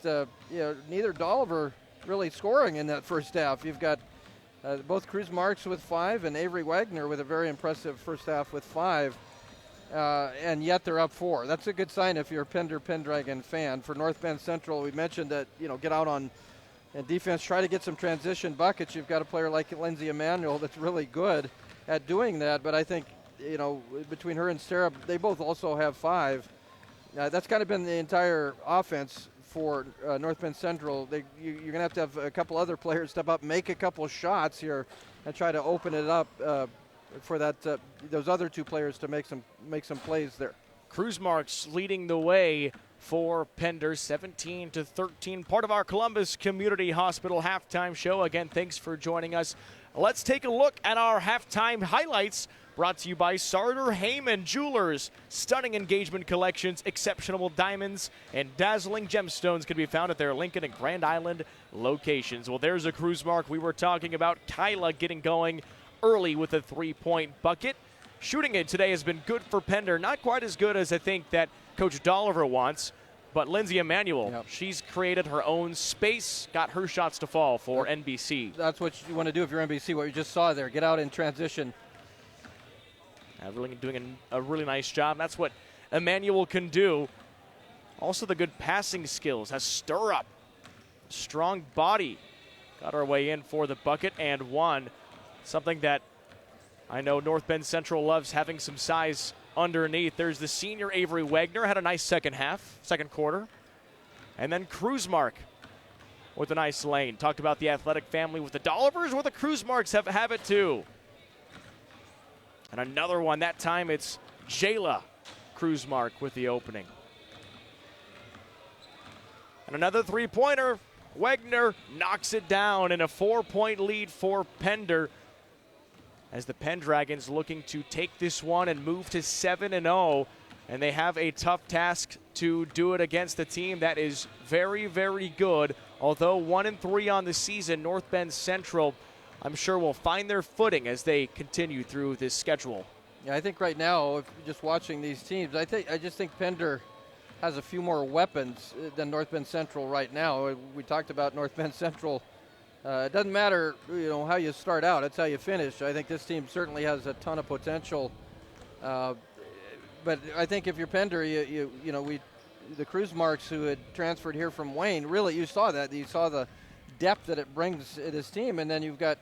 neither Dolliver really scoring in that first half. You've got both Cruz Marks with 5 and Avery Wagner with a very impressive first half with 5, and yet they're up 4. That's a good sign if you're a Pendragon fan. For North Bend Central, we mentioned that, get out on defense, try to get some transition buckets. You've got a player like Lindsay Emanuel that's really good at doing that, but I think, between her and Sarah, they both also have 5. That's kind of been the entire offense for North Bend Central. You're going to have a couple other players step up, make a couple shots here, and try to open it up for those other 2 players to make some plays there. Cruz Marks leading the way for Pender, 17-13. Part of our Columbus Community Hospital halftime show. Again, thanks for joining us. Let's take a look at our halftime highlights. Brought to you by Sartor Heyman Jewelers. Stunning engagement collections, exceptional diamonds, and dazzling gemstones can be found at their Lincoln and Grand Island locations. Well, there's a Cruz Mark. We were talking about Kyla getting going early with a 3-point bucket. Shooting it today has been good for Pender. Not quite as good as I think that Coach Dolliver wants, but Lindsay Emanuel, she's created her own space, got her shots to fall for NBC. That's what you want to do if you're NBC, what you just saw there. Get out in transition. Really doing a really nice job. That's what Emanuel can do. Also the good passing skills, has stir up, strong body. Got our way in for the bucket and one. Something that I know North Bend Central loves, having some size underneath. There's the senior Avery Wagner, had a nice second quarter. And then Cruz Mark with a nice lane. Talked about the athletic family with the Dollivers, where the Cruz Marks have it too. And another one, that time it's Jayla Cruz Mark with the opening. And another 3-pointer. Wagner knocks it down in a 4-point lead for Pender, as the Pendragons looking to take this one and move to 7-0. And they have a tough task to do it against a team that is very, very good. Although 1-3 on the season, North Bend Central, I'm sure, will find their footing as they continue through this schedule. Yeah, I think right now, if you're just watching these teams, I just think Pender has a few more weapons than North Bend Central right now. We talked about North Bend Central. It doesn't matter, how you start out; it's how you finish. I think this team certainly has a ton of potential. But I think if you're Pender, the Cruz Marks who had transferred here from Wayne, really, you saw that. You saw the depth that it brings to this team, and then you've got,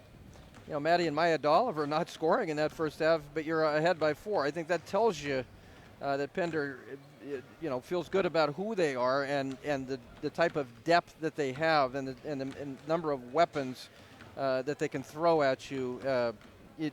Maddie and Maya Dolliver not scoring in that first half, but you're ahead by 4. I think that tells you that Pender, feels good about who they are and the type of depth that they have and the number of weapons that they can throw at you,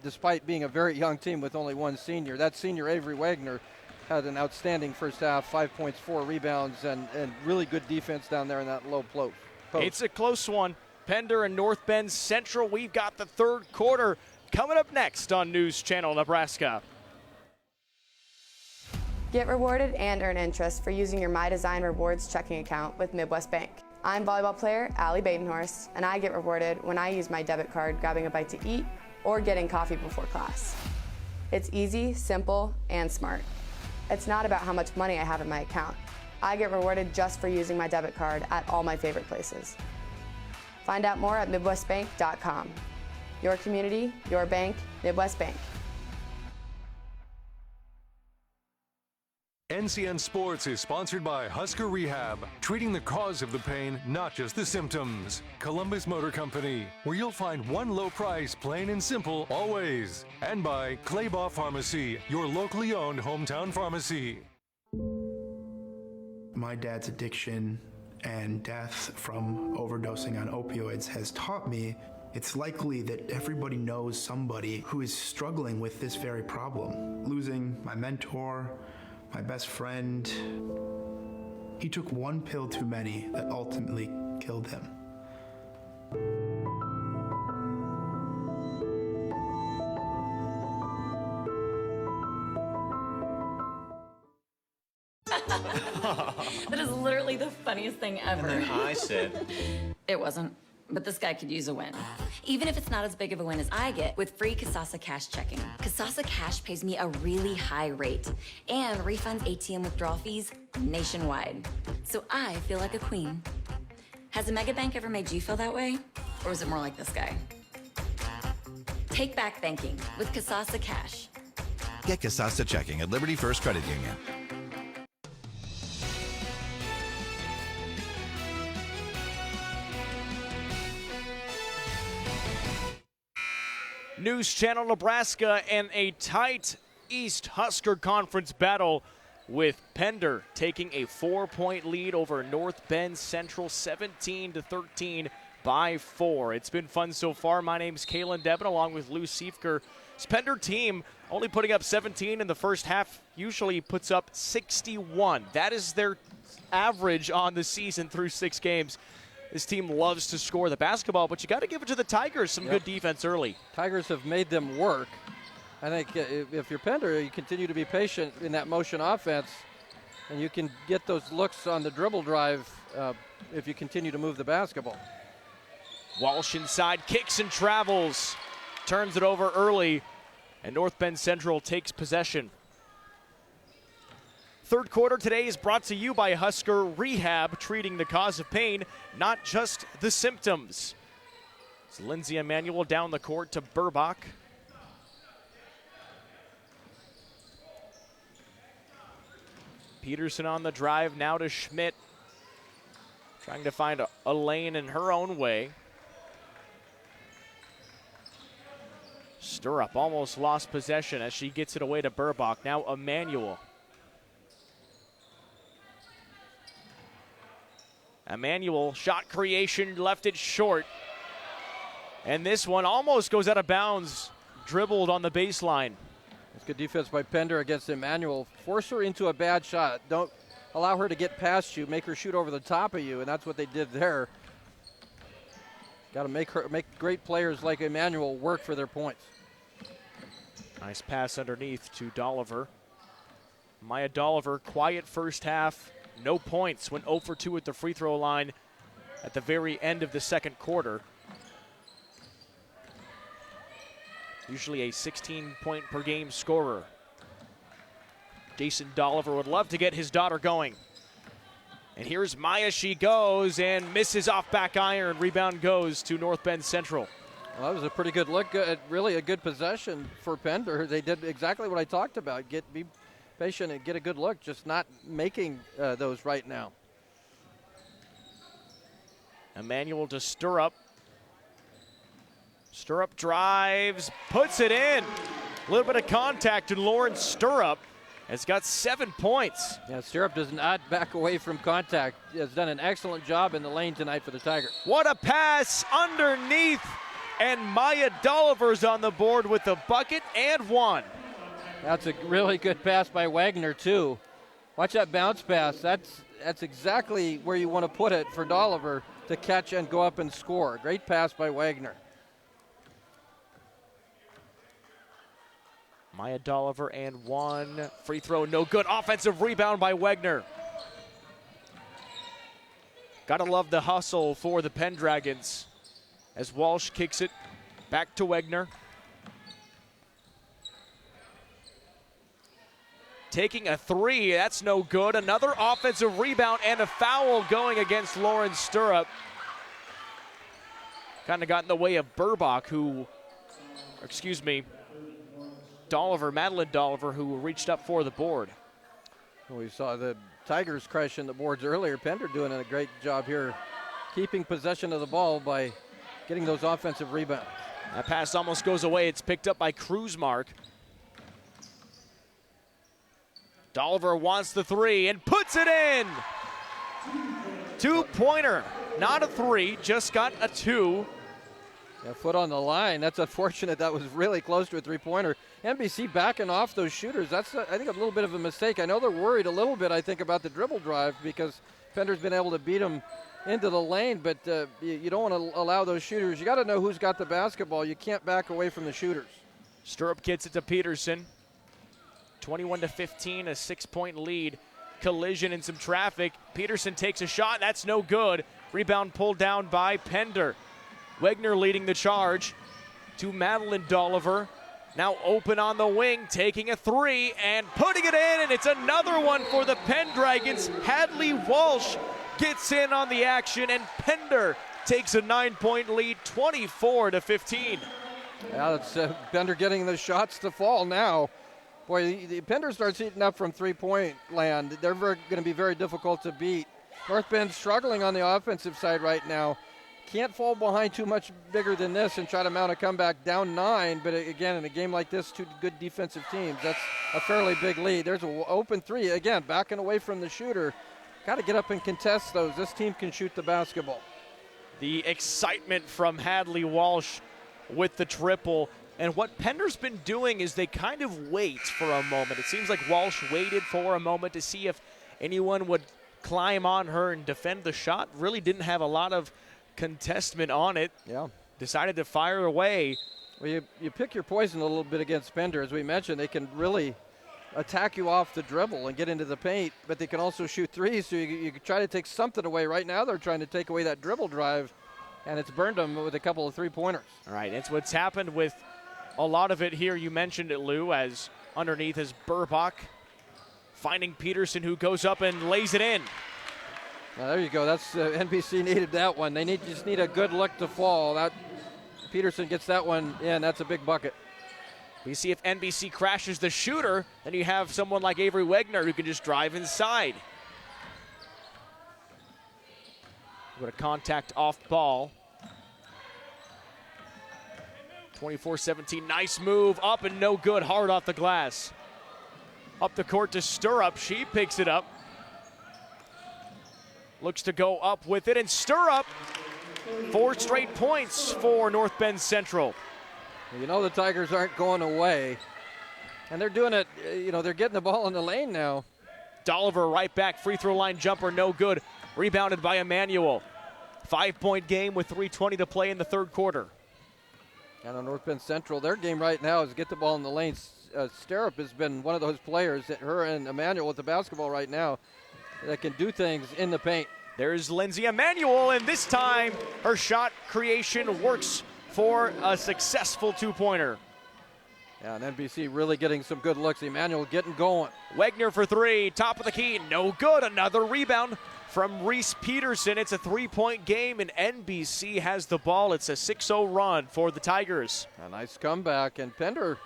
despite being a very young team with only one senior. That senior, Avery Wagner, had an outstanding first half, 5 points, 4 rebounds, and really good defense down there in that low post. It's a close one. Pender and North Bend Central. We've got the third quarter coming up next on News Channel Nebraska. Get rewarded and earn interest for using your My Design Rewards checking account with Midwest Bank. I'm volleyball player Allie Badenhorst, and I get rewarded when I use my debit card grabbing a bite to eat, or getting coffee before class. It's easy, simple, and smart. It's not about how much money I have in my account. I get rewarded just for using my debit card at all my favorite places. Find out more at MidwestBank.com. Your community, your bank, Midwest Bank. NCN Sports is sponsored by Husker Rehab, treating the cause of the pain, not just the symptoms. Columbus Motor Company, where you'll find one low price, plain and simple, always. And by Claybaugh Pharmacy, your locally owned hometown pharmacy. My dad's addiction and death from overdosing on opioids has taught me it's likely that everybody knows somebody who is struggling with this very problem. Losing my mentor, my best friend, he took one pill too many that ultimately killed him. That is literally the funniest thing ever. And then I said, It wasn't. But this guy could use a win. Even if it's not as big of a win as I get with free Kasasa Cash checking. Kasasa Cash pays me a really high rate and refunds ATM withdrawal fees nationwide. So I feel like a queen. Has a mega bank ever made you feel that way? Or is it more like this guy? Take back banking with Kasasa Cash. Get Kasasa checking at Liberty First Credit Union. News Channel Nebraska and a tight East Husker Conference battle with Pender taking a 4-point lead over North Bend Central 17-13 by 4. It's been fun so far. My name's Kalen Devin along with Lou Siefker. This Pender team only putting up 17 in the first half, usually puts up 61. That is their average on the season through 6 games. This team loves to score the basketball, but you got to give it to the Tigers. Some good defense early. Tigers have made them work. I think if you're Pender, you continue to be patient in that motion offense, and you can get those looks on the dribble drive if you continue to move the basketball. Walsh inside, kicks and travels, turns it over early, and North Bend Central takes possession. Third quarter today is brought to you by Husker Rehab, treating the cause of pain, not just the symptoms. It's Lindsay Emanuel down the court to Burbach. Peterson on the drive, now to Schmidt. Trying to find a lane in her own way. Stirrup almost lost possession as she gets it away to Burbach. Now Emanuel. Emanuel, shot creation, left it short. And this one almost goes out of bounds, dribbled on the baseline. It's good defense by Pender against Emanuel. Force her into a bad shot. Don't allow her to get past you. Make her shoot over the top of you, and that's what they did there. Got to make great players like Emanuel work for their points. Nice pass underneath to Dolliver. Maya Dolliver, quiet first half. No points, went 0 for 2 at the free throw line at the very end of the second quarter. Usually a 16-point per game scorer. Jason Dolliver would love to get his daughter going. And here's Maya, she goes and misses off back iron. Rebound goes to North Bend Central. Well, that was a pretty good look, really a good possession for Pender. They did exactly what I talked about. Be patient and get a good look, just not making those right now. Emanuel to Stirrup. Stirrup drives, puts it in. A little bit of contact, and Lauren Stirrup has got 7 points. Yeah, Stirrup does not back away from contact. He has done an excellent job in the lane tonight for the Tigers. What a pass underneath, and Maya Dolliver's on the board with the bucket and one. That's a really good pass by Wagner, too. Watch that bounce pass. That's exactly where you want to put it for Dolliver to catch and go up and score. Great pass by Wagner. Maya Dolliver and one. Free throw, no good. Offensive rebound by Wagner. Gotta love the hustle for the Pendragons as Walsh kicks it back to Wagner. taking a three. That's no good. Another offensive rebound and a foul going against Lauren Stirrup. Kind of got in the way of Burbach, Madeline Dolliver, who reached up for the board. We saw the Tigers crushing the boards earlier. Pender doing a great job here, keeping possession of the ball by getting those offensive rebounds. That pass almost goes away. It's picked up by Kruzmark. Dolliver wants the three and puts it in. Two-pointer, not a three, just got a two. A foot on the line. That's unfortunate. That was really close to a three-pointer. NBC backing off those shooters. That's, I think, a little bit of a mistake. I know they're worried a little bit, I think, about the dribble drive because Pender's been able to beat them into the lane, but you don't want to allow those shooters. You got to know who's got the basketball. You can't back away from the shooters. Stirrup gets it to Peterson. 21-15, a 6-point lead. Collision and some traffic. Peterson takes a shot. That's no good. Rebound pulled down by Pender. Wegner leading the charge to Madeline Dolliver. Now open on the wing, taking a three and putting it in, and it's another one for the Pendragons. Hadley Walsh gets in on the action, and Pender takes a 9-point lead, 24-15. Yeah, it's Pender getting the shots to fall now. Boy, the Pender starts heating up from three-point land. They're going to be very difficult to beat. North Bend's struggling on the offensive side right now. Can't fall behind too much bigger than this and try to mount a comeback down 9. But again, in a game like this, two good defensive teams, that's a fairly big lead. There's an open three. Again, backing away from the shooter. Got to get up and contest those. This team can shoot the basketball. The excitement from Hadley Walsh with the triple. And what Pender's been doing is they kind of wait for a moment. It seems like Walsh waited for a moment to see if anyone would climb on her and defend the shot. Really didn't have a lot of contestment on it. Yeah. Decided to fire away. Well, you pick your poison a little bit against Pender. As we mentioned, they can really attack you off the dribble and get into the paint, but they can also shoot threes, so you can try to take something away. Right now they're trying to take away that dribble drive, and it's burned them with a couple of three-pointers. All right, it's what's happened with a lot of it here. You mentioned it, Lou, as underneath is Burbach finding Peterson, who goes up and lays it in. Well, there you go. That's NBC needed that one. They just need a good look to fall. That Peterson gets that one in. That's a big bucket. We see if NBC crashes the shooter, then you have someone like Avery Wegner who can just drive inside. What a contact off ball. 24-17, nice move, up and no good, hard off the glass. Up the court to Stirrup, she picks it up. Looks to go up with it, and Stirrup, 4 straight points for North Bend Central. You know the Tigers aren't going away, and they're doing it, they're getting the ball in the lane now. Dolliver right back, free throw line jumper, no good. Rebounded by Emmanuel. 5-point game with 3:20 to play in the third quarter. And on North Bend Central, their game right now is get the ball in the lane. Stirrup has been one of those players, her and Emmanuel with the basketball right now, that can do things in the paint. There's Lindsay Emmanuel, and this time her shot creation works for a successful 2-pointer. Yeah, and NBC really getting some good looks. Emmanuel getting going. Wegner for 3, top of the key, no good. Another rebound from Reese Peterson. It's a 3-point game, and NBC has the ball. It's a 6-0 run for the Tigers. A nice comeback, and Pender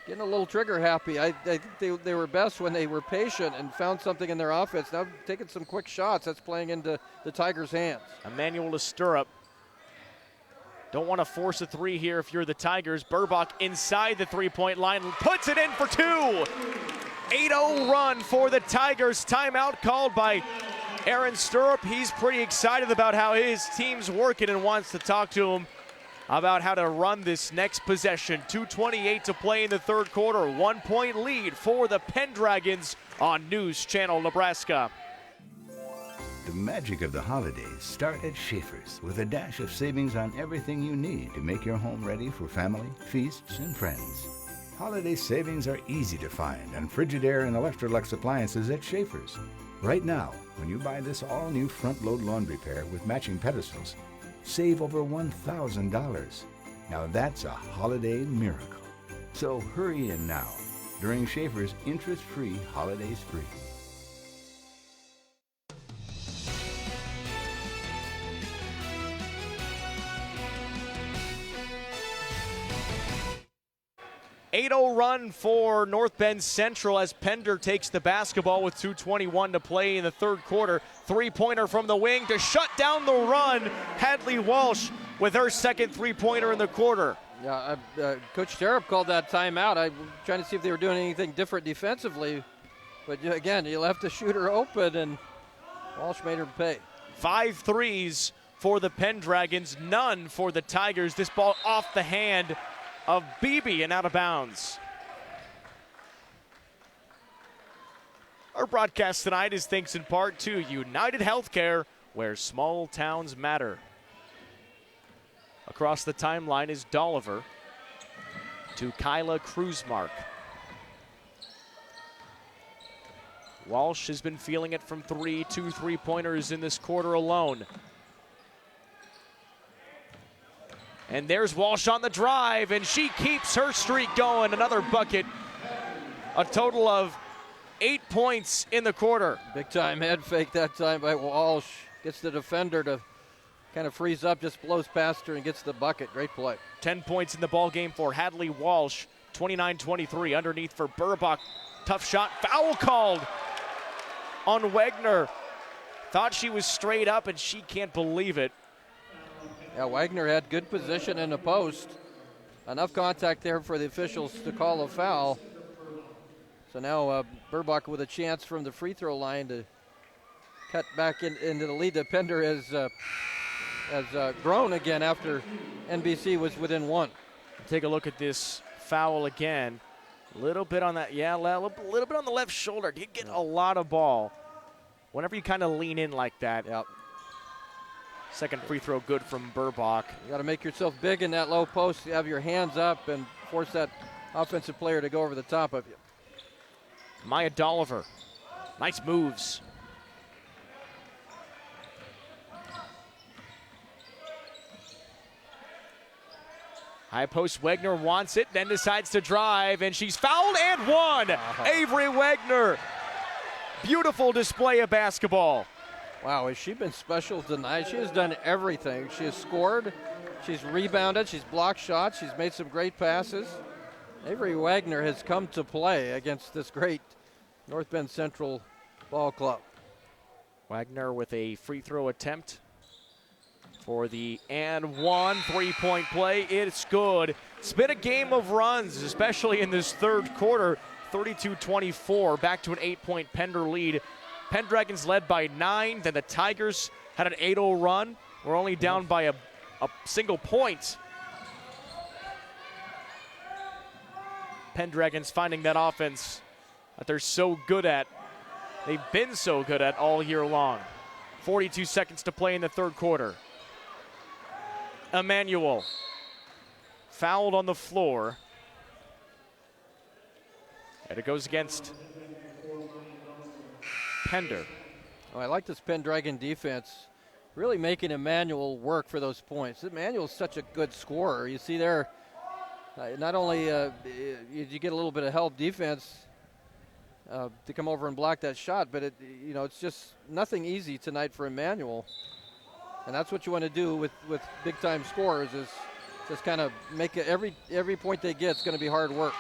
getting a little trigger happy. I think they were best when they were patient and found something in their offense. Now taking some quick shots, that's playing into the Tigers' hands. Emmanuel to Stirrup. Don't want to force a 3 here if you're the Tigers. Burbach inside the 3-point line, puts it in for 2. 8-0 run for the Tigers. Timeout called by Aaron Stirrup. He's pretty excited about how his team's working and wants to talk to him about how to run this next possession. 2:28 to play in the third quarter. 1-point lead for the Pendragons on News Channel Nebraska. The magic of the holidays start at Schaefer's with a dash of savings on everything you need to make your home ready for family, feasts, and friends. Holiday savings are easy to find on Frigidaire and Electrolux appliances at Schaefer's. Right now, when you buy this all-new front-load laundry pair with matching pedestals, save over $1,000. Now that's a holiday miracle. So hurry in now. during Schaefer's interest-free holiday spree. .80 run for North Bend Central as Pender takes the basketball with 2:21 to play in the third quarter. Three-pointer from the wing to shut down the run. Hadley Walsh with her second three-pointer in the quarter. Yeah, Coach Sterup called that timeout. I'm trying to see if they were doing anything different defensively. But again, you left the shooter open, and Walsh made her pay. 5 threes for the Pendragons, none for the Tigers. This ball off the hand of GBB and out of bounds. Our broadcast tonight is thanks in part to United Healthcare, where small towns matter. Across the timeline is Dolliver to Kyla Kruzmark. Walsh has been feeling it from three, 2 3-pointers in this quarter alone. And there's Walsh on the drive, and she keeps her streak going. Another bucket. A total of 8 points in the quarter. Big time head fake that time by Walsh. Gets the defender to kind of freeze up, just blows past her and gets the bucket. Great play. 10 points in the ball game for Hadley Walsh. 29-23 underneath for Burbach. Tough shot. Foul called on Wagner. Thought she was straight up, and she can't believe it. Yeah, Wagner had good position in the post. Enough contact there for the officials to call a foul. So now Burbach with a chance from the free throw line to cut back into the lead. The Pender has grown again after NBC was within 1. Take a look at this foul again. A little bit on that, a little bit on the left shoulder. Did get a lot of ball. Whenever you kind of lean in like that. Yep. Second free throw good from Burbach. You got to make yourself big in that low post. You have your hands up and force that offensive player to go over the top of you. Maya Dolliver. Nice moves. High post, Wagner wants it, then decides to drive, and she's fouled and one. Avery Wagner. Beautiful display of basketball. Wow, has she been special tonight? She has done everything. She has scored, she's rebounded, she's blocked shots, she's made some great passes. Avery Wagner has come to play against this great North Bend Central ball club. Wagner with a free throw attempt for the and one 3-point play. It's good. It's been a game of runs, especially in this third quarter. 32-24, back to an 8-point Pender lead. Pendragons led by 9, then the Tigers had an 8-0 run. We're only down by a single point. Pendragons finding that offense that they're so good at. They've been so good at all year long. 42 seconds to play in the third quarter. Emmanuel fouled on the floor. And it goes against Pender. Oh, I like this Pendragon defense. Really making Emmanuel work for those points. Emmanuel's such a good scorer. You see there, not only you get a little bit of help defense to come over and block that shot, but it's just nothing easy tonight for Emmanuel. And that's what you want to do with big-time scorers is just kind of make it every point they get is going to be hard work.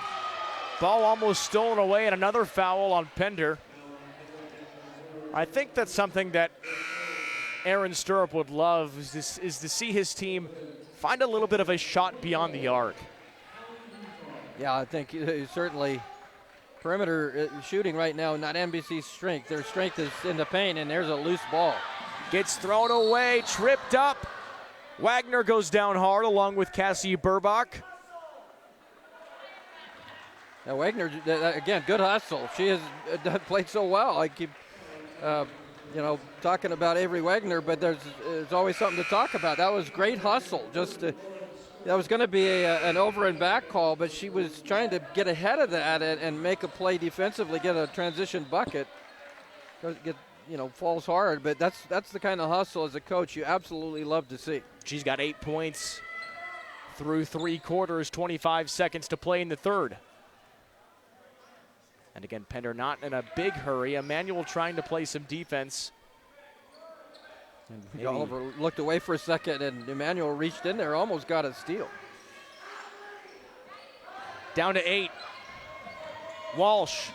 Ball almost stolen away, and another foul on Pender. I think that's something that Aaron Stirrup would love is to see his team find a little bit of a shot beyond the arc. Yeah, I think certainly perimeter shooting right now, not NBC's strength. Their strength is in the paint, and there's a loose ball. Gets thrown away, tripped up. Wagner goes down hard along with Cassie Burbach. Now Wagner, again, good hustle. She has played so well. I keep, talking about Avery Wagner, but there's always something to talk about. That was great hustle. That was going to be an over and back call, but she was trying to get ahead of that and make a play defensively, get a transition bucket. Falls hard, but that's the kind of hustle as a coach you absolutely love to see. She's got 8 points through 3 quarters, 25 seconds to play in the third. And again, Pender not in a big hurry. Emmanuel trying to play some defense. And Oliver looked away for a second, and Emmanuel reached in there, almost got a steal. Down to 8. Walsh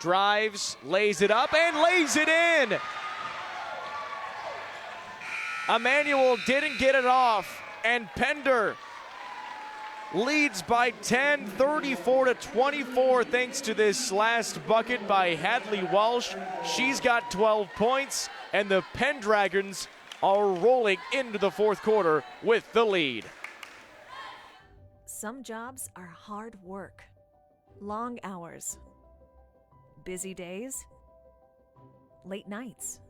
drives, lays it up, and lays it in. Emmanuel didn't get it off, and Pender leads by 10, 34-24, thanks to this last bucket by Hadley Walsh. She's got 12 points, and the Pendragons are rolling into the fourth quarter with the lead. Some jobs are hard work, long hours, busy days, late nights.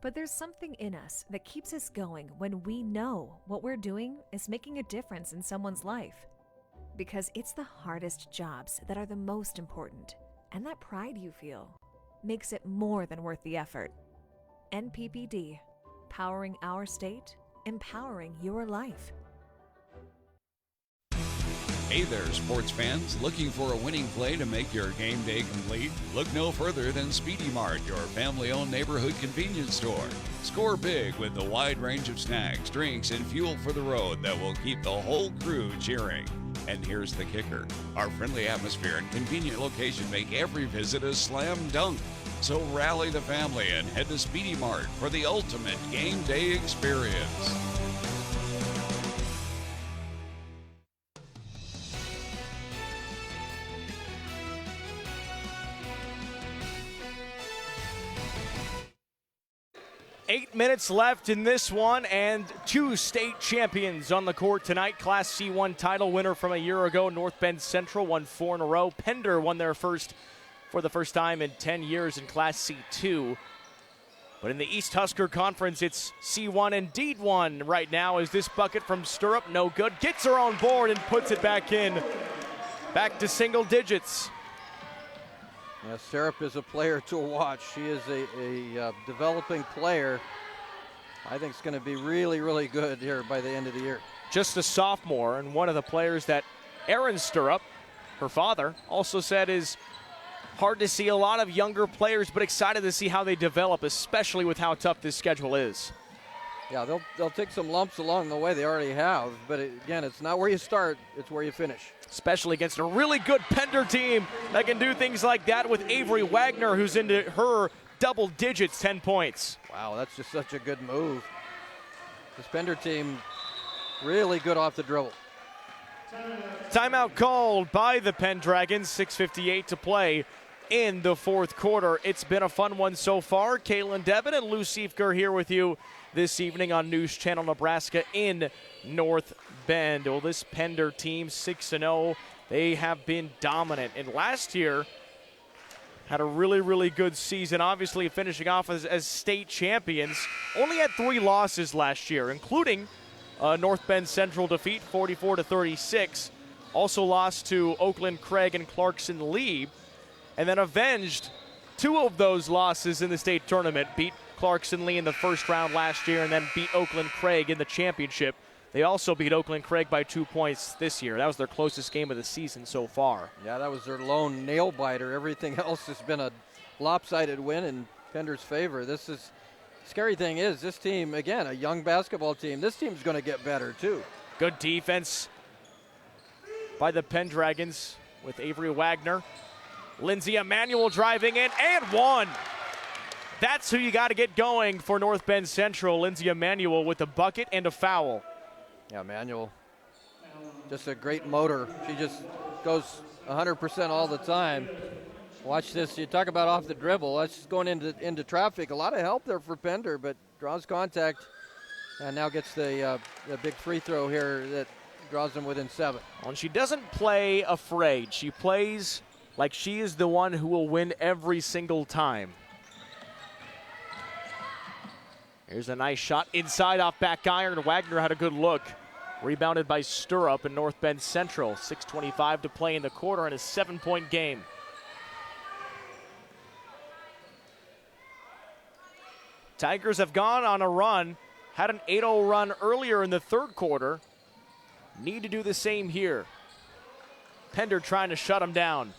But there's something in us that keeps us going when we know what we're doing is making a difference in someone's life. Because it's the hardest jobs that are the most important, and that pride you feel makes it more than worth the effort. NPPD, powering our state, empowering your life. Hey there, sports fans. Looking for a winning play to make your game day complete? Look no further than Speedy Mart, your family-owned neighborhood convenience store. Score big with the wide range of snacks, drinks, and fuel for the road that will keep the whole crew cheering. And here's the kicker. Our friendly atmosphere and convenient location make every visit a slam dunk. So rally the family and head to Speedy Mart for the ultimate game day experience. Eight minutes left in this one, and two state champions on the court tonight. Class C1 title winner from a year ago, North Bend Central, won 4 in a row. Pender won their first for the first time in 10 years in Class C2. But in the East Husker Conference, it's C1 and D1 right now as this bucket from Stirrup, no good. Gets her own board and puts it back in. Back to single digits. Yeah, Stirrup is a player to watch. She is a developing player. I think it's going to be really, really good here by the end of the year. Just a sophomore, and one of the players that Aaron Stirrup, her father, also said is hard to see a lot of younger players, but excited to see how they develop, especially with how tough this schedule is. Yeah, they'll take some lumps along the way. They already have, but again, it's not where you start, it's where you finish. Especially against a really good Pender team that can do things like that with Avery Wagner, who's into her double digits, 10 points. Wow, that's just such a good move. This Pender team really good off the dribble. Timeout called by the Pendragons, 6:58 to play in the fourth quarter. It's been a fun one so far. Kaylin Devin and Lou Siefker here with you this evening on News Channel Nebraska in North Bend. Well, this Pender team, 6-0, they have been dominant. And last year had a really, really good season, obviously finishing off as state champions. Only had 3 losses last year, including North Bend Central defeat, 44-36. Also lost to Oakland Craig and Clarkson Lee, and then avenged 2 of those losses in the state tournament. Beat Clarkson Lee in the first round last year and then beat Oakland Craig in the championship. They also beat Oakland Craig by 2 points this year. That was their closest game of the season so far. Yeah, that was their lone nail biter. Everything else has been a lopsided win in Pender's favor. Scary thing is this team, again, a young basketball team, this team's going to get better too. Good defense by the Pendragons with Avery Wagner. Lindsay Emmanuel driving in and one. That's who you got to get going for North Bend Central. Lindsay Emmanuel with a bucket and a foul. Yeah, Emmanuel, just a great motor. She just goes 100% all the time. Watch this. You talk about off the dribble. That's just going into traffic. A lot of help there for Pender, but draws contact and now gets the big free throw here that draws them within 7. And she doesn't play afraid. She plays like she is the one who will win every single time. Here's a nice shot inside off back iron. Wagner had a good look. Rebounded by Stirrup in North Bend Central. 6:25 to play in the quarter and a 7-point game. Tigers have gone on a run. Had an 8-0 run earlier in the third quarter. Need to do the same here. Pender trying to shut them down.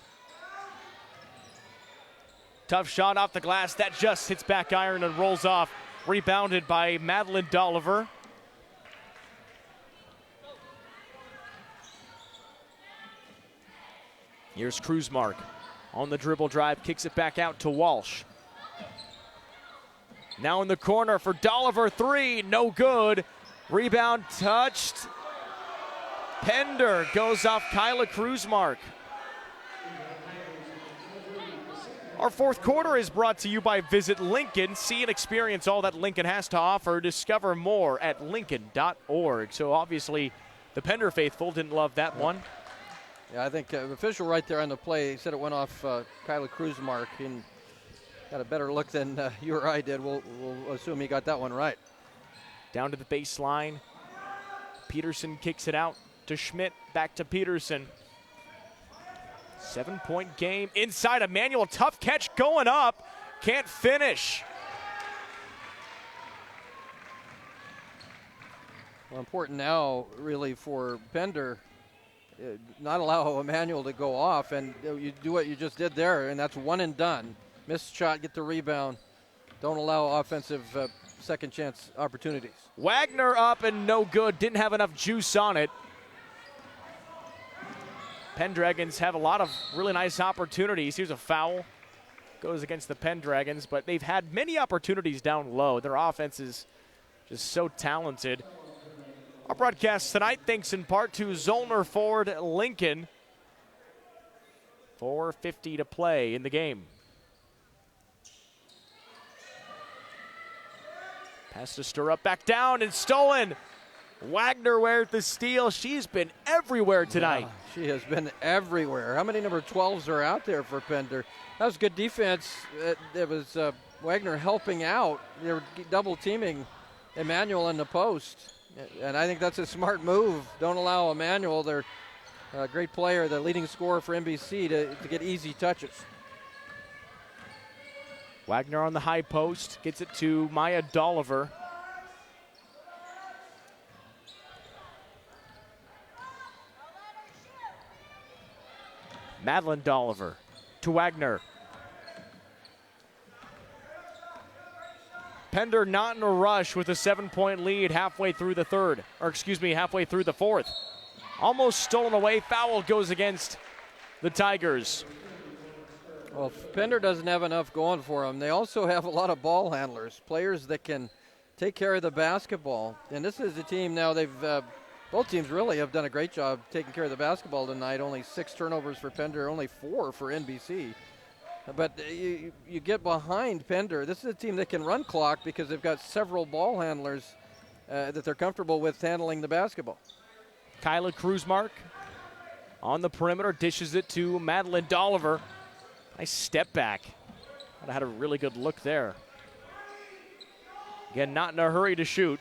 Tough shot off the glass. That just hits back iron and rolls off. Rebounded by Madeline Dolliver. Here's Kruzmark on the dribble drive, kicks it back out to Walsh. Now in the corner for Dolliver, 3, no good. Rebound touched. Pender goes off Kyla Kruzmark. Our fourth quarter is brought to you by Visit Lincoln. See and experience all that Lincoln has to offer. Discover more at lincoln.org. So obviously the Pender faithful didn't love that one. Yeah, I think the official right there on the play said it went off Kyla Kruzmark and got a better look than you or I did. We'll assume he got that one right. Down to the baseline. Peterson kicks it out to Schmidt. Back to Peterson. 7-point game. Inside Emmanuel. Tough catch going up. Can't finish. Well, important now really for Pender. Not allow Emmanuel to go off, and you do what you just did there, and that's one and done. Missed shot, get the rebound. Don't allow offensive second chance opportunities. Wagner up and no good. Didn't have enough juice on it. Pendragons have a lot of really nice opportunities. Here's a foul. Goes against the Pendragons, but they've had many opportunities down low. Their offense is just so talented. Our broadcast tonight thanks in part to Zollner Ford Lincoln. 4:50 to play in the game. Pass to Stirrup, back down and stolen. Wagner with the steal. She's been everywhere tonight. Yeah, she has been everywhere. How many number 12s are out there for Pender? That was good defense. It was Wagner helping out. They were double teaming Emmanuel in the post. And I think that's a smart move. Don't allow Emmanuel, their great player, the leading scorer for NBC, to get easy touches. Wagner on the high post, gets it to Maya Dolliver. Madeline Dolliver to Wagner. Pender not in a rush with a 7-point lead halfway through the third, or excuse me, halfway through the fourth. Almost stolen away. Foul goes against the Tigers. Well, Pender doesn't have enough going for them. They also have a lot of ball handlers, players that can take care of the basketball. And this is a team now, both teams really have done a great job taking care of the basketball tonight. Only 6 turnovers for Pender, only 4 for NBC. But you get behind Pender. This is a team that can run clock because they've got several ball handlers that they're comfortable with handling the basketball. Kyla Kruzmark on the perimeter, dishes it to Madeline Dolliver. Nice step back. I'd have had a really good look there. Again, not in a hurry to shoot.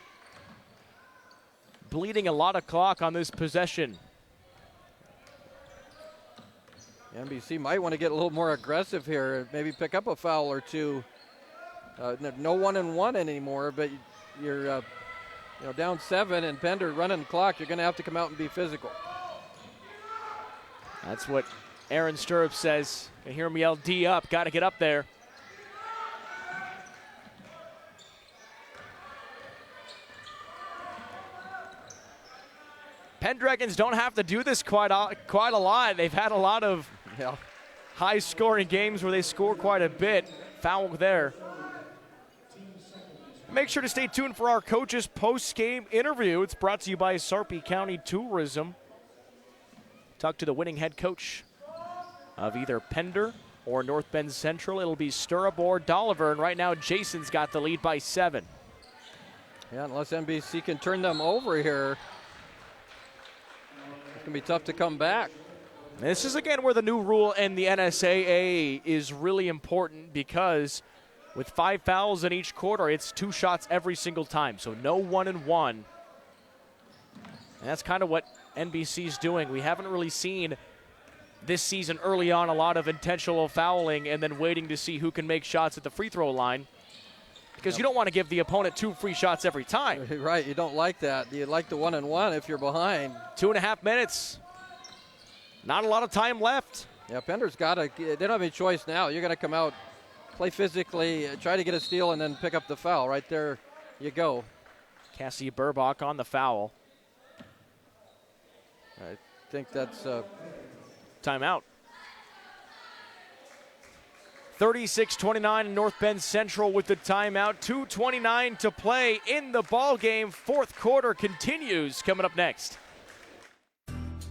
Bleeding a lot of clock on this possession. NBC might want to get a little more aggressive here, maybe pick up a foul or two. No 1-and-1 anymore, but you're down 7 and Pender running the clock. You're going to have to come out and be physical. That's what Aaron Stirrup says. I hear him yell, D up, got to get up there. Pendragons don't have to do this quite a lot. They've had a lot of high-scoring games where they score quite a bit. Foul there. Make sure to stay tuned for our coach's post-game interview. It's brought to you by Sarpy County Tourism. Talk to the winning head coach of either Pender or North Bend Central. It'll be Stirrup or Dolliver, and right now Jason's got the lead by 7. Yeah, unless NBC can turn them over here, it's going to be tough to come back. This is, again, where the new rule in the NSAA is really important because with 5 fouls in each quarter, it's 2 shots every single time, so no 1-and-1. And that's kind of what NBC's doing. We haven't really seen this season early on a lot of intentional fouling and then waiting to see who can make shots at the free throw line because you don't want to give the opponent 2 free shots every time. Right, you don't like that. You like the 1-and-1 if you're behind. 2.5 minutes. Not a lot of time left. Yeah, Pender's got to, they don't have any choice now. You're going to come out play physically, try to get a steal, and then pick up the foul. Right there you go. Cassie Burbach on the foul. I think that's timeout. 36-29 North Bend Central with the timeout. 2:29 to play in the ball game. Fourth quarter continues. Coming up next.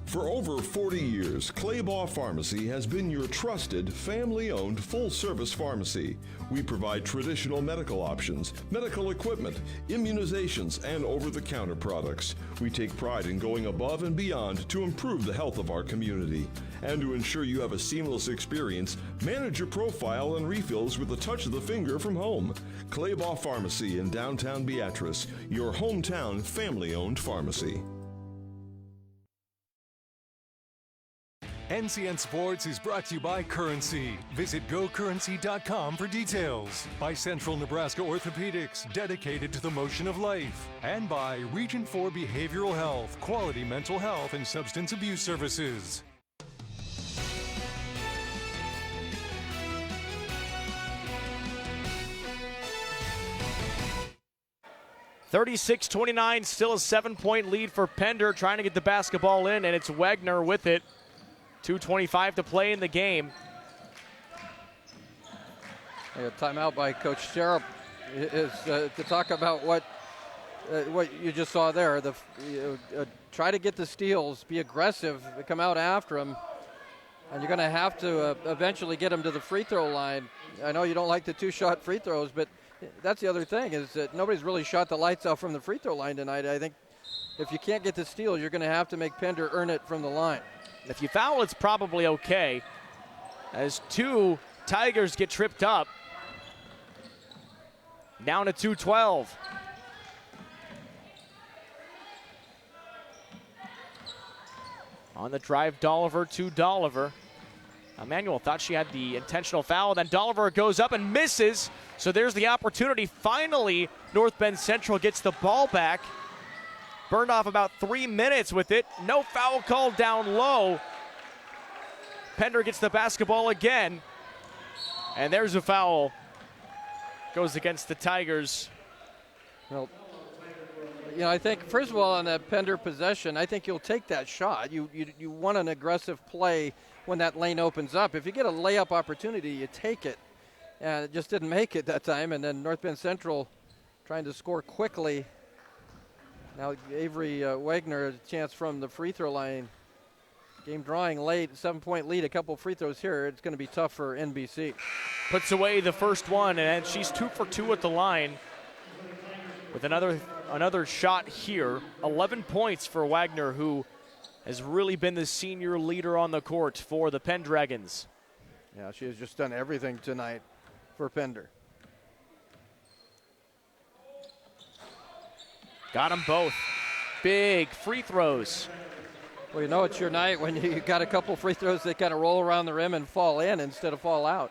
For over 40 years, Claybaugh Pharmacy has been your trusted, family-owned, full-service pharmacy. We provide traditional medical options, medical equipment, immunizations, and over-the-counter products. We take pride in going above and beyond to improve the health of our community. And to ensure you have a seamless experience, manage your profile and refills with a touch of the finger from home. Claybaugh Pharmacy in downtown Beatrice, your hometown family-owned pharmacy. NCN Sports is brought to you by Currency. Visit gocurrency.com for details. By Central Nebraska Orthopedics, dedicated to the motion of life. And by Region 4 Behavioral Health, quality mental health and substance abuse services. (36-29), still a 7-point lead for Pender, trying to get the basketball in, and it's Wagner with it. 2:25 to play in the game. A timeout by Coach Sterup is to talk about what you just saw there. Try to get the steals, be aggressive, come out after him, and you're going to have to eventually get him to the free throw line. I know you don't like the two-shot free throws, but that's the other thing is that nobody's really shot the lights out from the free throw line tonight. I think if you can't get the steal, you're going to have to make Pender earn it from the line. If you foul, it's probably okay, as two Tigers get tripped up. Down to 2:12. On the drive, Dolliver to Dolliver. Emmanuel thought she had the intentional foul, then Dolliver goes up and misses. So there's the opportunity. Finally, North Bend Central gets the ball back. Burned off about 3 minutes with it. No foul called down low. Pender gets the basketball again. And there's a foul. Goes against the Tigers. Well, I think, first of all, on that Pender possession, I think you'll take that shot. You want an aggressive play when that lane opens up. If you get a layup opportunity, you take it. And it just didn't make it that time. And then North Bend Central trying to score quickly. Now Avery Wagner, a chance from the free throw line. Game drawing late, 7-point lead, a couple free throws here. It's going to be tough for NBC. Puts away the first one, and she's 2 for 2 at the line with another shot here. 11 points for Wagner, who has really been the senior leader on the court for the Pendragons. Yeah, she has just done everything tonight for Pender. Got them both. Big free throws. Well, you know it's your night when you got a couple free throws that kind of roll around the rim and fall in instead of fall out.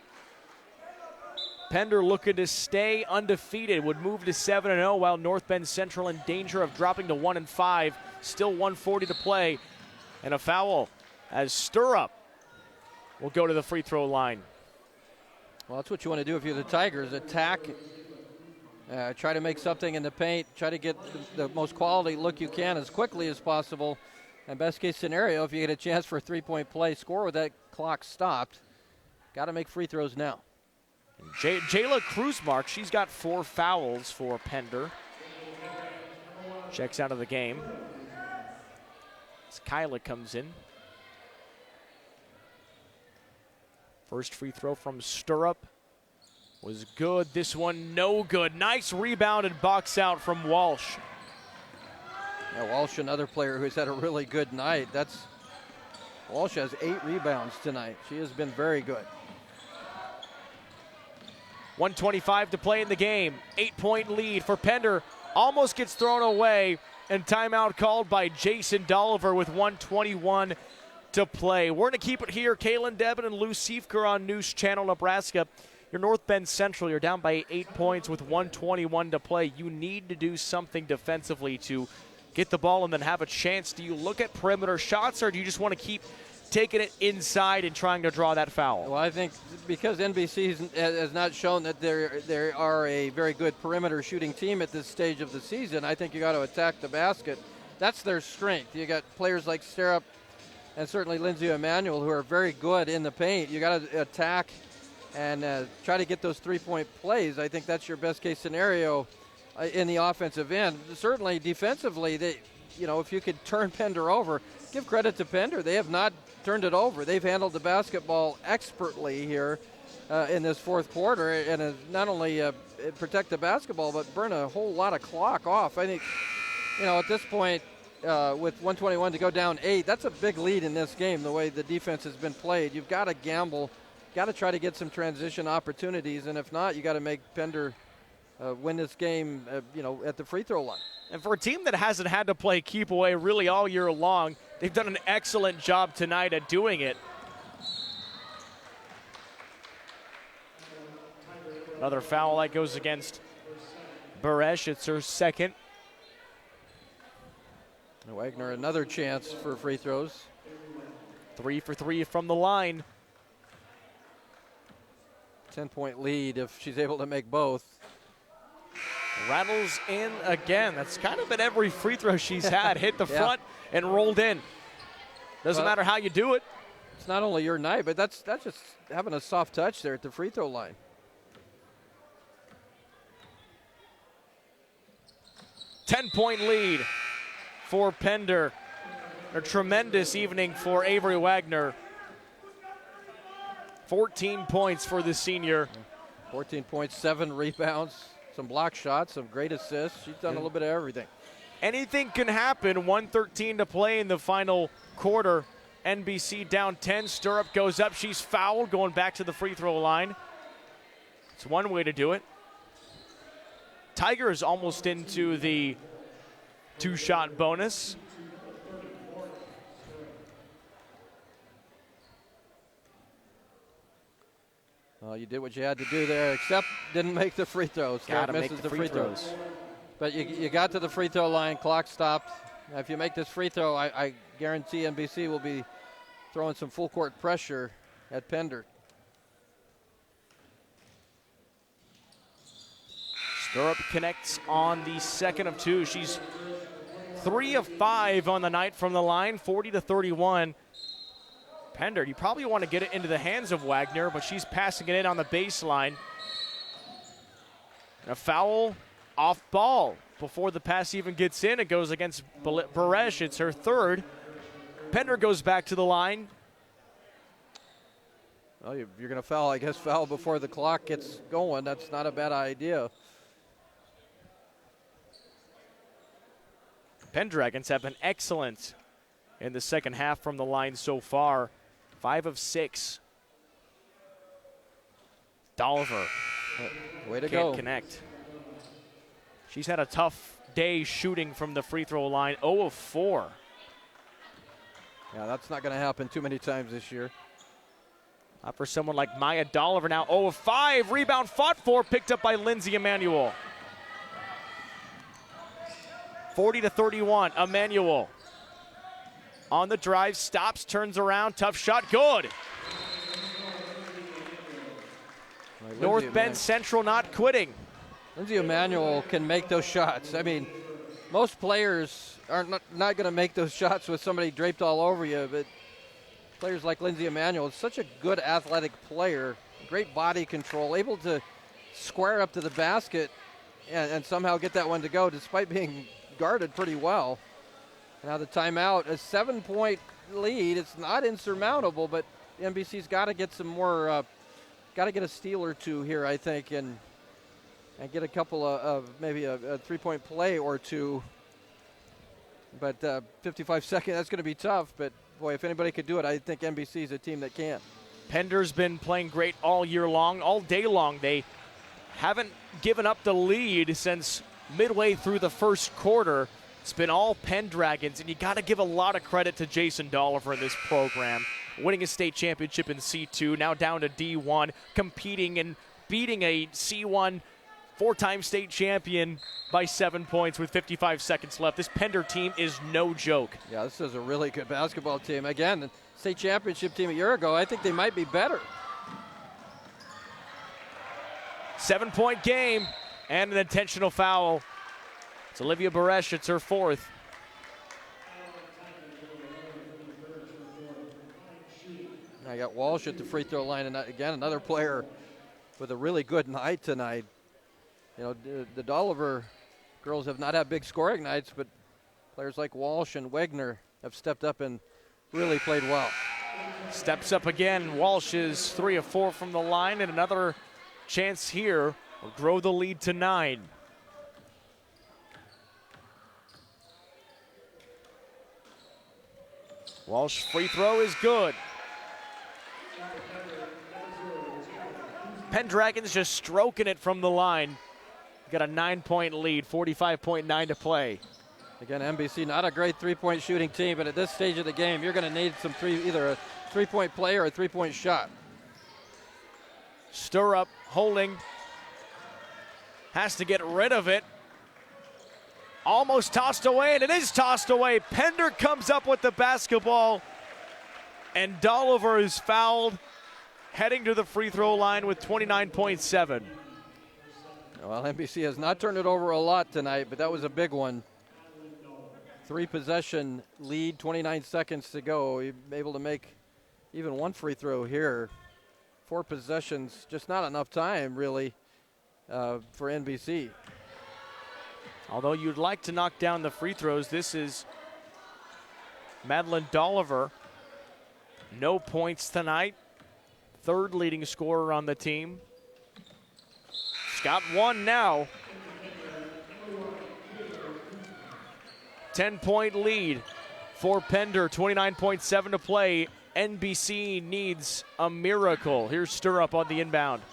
Pender looking to stay undefeated, would move to 7-0, while North Bend Central in danger of dropping to 1-5. Still 1:40 to play, and a foul as Stirrup will go to the free throw line. Well, that's what you want to do if you're the Tigers. Attack, try to make something in the paint, try to get the most quality look you can as quickly as possible. And best case scenario, if you get a chance for a 3-point play, score with that clock stopped. Got to make free throws now. Jayla Kruzmark, she's got 4 fouls for Pender. Checks out of the game. As Kyla comes in. First free throw from Stirrup was good. This one no good. Nice rebound and box out from Walsh. Yeah, Walsh, another player who's had a really good night. Walsh has 8 rebounds tonight. She has been very good. 1:25 to play in the game. 8-point lead for Pender. Almost gets thrown away, and timeout called by Jason Dolliver with 1:21 to play. We're going to keep it here. Kaylin Devin and Lou Siefker on News Channel Nebraska. Your North Bend Central, you're down by 8 points with 1:21 to play. You need to do something defensively to get the ball and then have a chance. Do you look at perimeter shots, or do you just want to keep taking it inside and trying to draw that foul. Well, I think because NBC has not shown that they are a very good perimeter shooting team at this stage of the season, I think you got to attack the basket. That's their strength. You got players like Sterup and certainly Lindsay Emanuel who are very good in the paint. You got to attack and try to get those three-point plays. I think that's your best-case scenario in the offensive end. Certainly defensively, if you could turn Pender over, give credit to Pender. They have not turned it over. They've handled the basketball expertly here in this fourth quarter and has not only protect the basketball but burn a whole lot of clock off. I think, at this point, with 121 to go down 8, that's a big lead in this game, the way the defense has been played. You've got to gamble, got to try to get some transition opportunities, and if not, you got to make Pender win this game, at the free throw line. And for a team that hasn't had to play keep away really all year long, they've done an excellent job tonight at doing it. Another foul that goes against Baresh. It's her second. Wagner, another chance for free throws. 3 for 3 from the line. 10-point lead if she's able to make both. Rattles in again. That's kind of been every free throw she's had. Hit the front and rolled in. Doesn't matter how you do it. It's not only your night, but that's just having a soft touch there at the free throw line. Ten-point lead for Pender. A tremendous evening for Avery Wagner. 14 points for the senior. 14 points, 7 rebounds, some block shots, some great assists. She's done a little bit of everything. Anything can happen. 1:13 to play in the final quarter. NBC down 10. Sterup goes up. She's fouled, going back to the free throw line. It's one way to do it. Tiger is almost into the 2-shot bonus. Well, you did what you had to do there, except didn't make the free throws. Gotta make the free throws. But you got to the free throw line, clock stopped. If you make this free throw, I guarantee NBC will be throwing some full court pressure at Pender. Sterup connects on the second of 2. She's 3 of 5 on the night from the line, 40-31. Pender, you probably want to get it into the hands of Wagner, but she's passing it in on the baseline. A foul off ball before the pass even gets in. It goes against Baresh. It's her third. Pender goes back to the line. Well, you're going to foul, I guess, foul before the clock gets going. That's not a bad idea. Pendragons have been excellent in the second half from the line so far. 5 of 6. Dolliver way to can't go. Connect. She's had a tough day shooting from the free throw line. 0 of 4. Yeah, that's not going to happen too many times this year. Not for someone like Maya Dolliver now. 0 of 5. Rebound fought for, picked up by Lindsay Emanuel. 40-31. Emanuel on the drive, stops, turns around, tough shot, good. North Bend Central not quitting. Lindsay Emanuel can make those shots. I mean, most players are not going to make those shots with somebody draped all over you, but players like Lindsay Emanuel is such a good athletic player, great body control, able to square up to the basket and somehow get that one to go despite being guarded pretty well. Now the timeout, a 7-point lead. It's not insurmountable, but NBC's got to get some more, got to get a steal or two here, I think, and get a couple of maybe a 3-point play or two. But 55 seconds, that's going to be tough. But boy, if anybody could do it, I think NBC is a team that can. Pender's been playing great all year long, all day long. They haven't given up the lead since midway through the first quarter. It's been all Pendragons, and you got to give a lot of credit to Jason Dolliver in this program. Winning a state championship in C2, now down to D1, competing and beating a C1 four-time state champion by 7 points with 55 seconds left. This Pender team is no joke. Yeah, this is a really good basketball team. Again, the state championship team a year ago, I think they might be better. 7-point game and an intentional foul. It's Olivia Baresh. It's her fourth. I got Walsh at the free throw line, and again, another player with a really good night tonight. You know, the Dolliver girls have not had big scoring nights, but players like Walsh and Wegner have stepped up and really played well. Steps up again. Walsh is 3 of 4 from the line, and another chance here will grow the lead to 9. Walsh free throw is good. Pendragons just stroking it from the line. Got a 9-point lead, 45.9 to play. Again, NBC, not a great three-point shooting team, but at this stage of the game, you're going to need some either a three-point play or a three-point shot. Stirrup holding. Has to get rid of it. Almost tossed away, and it is tossed away. Pender comes up with the basketball, and Dolliver is fouled, heading to the free throw line with 29.7. Well, NBC has not turned it over a lot tonight, but that was a big one. 3-possession lead, 29 seconds to go. You're able to make even one free throw here. 4 possessions, just not enough time, really, for NBC. Although you'd like to knock down the free throws, this is Madeline Dolliver. No points tonight. 3rd leading scorer on the team. She's got 1 now. 10-point lead for Pender, 29.7 to play. NBC needs a miracle. Here's Stirrup on the inbound.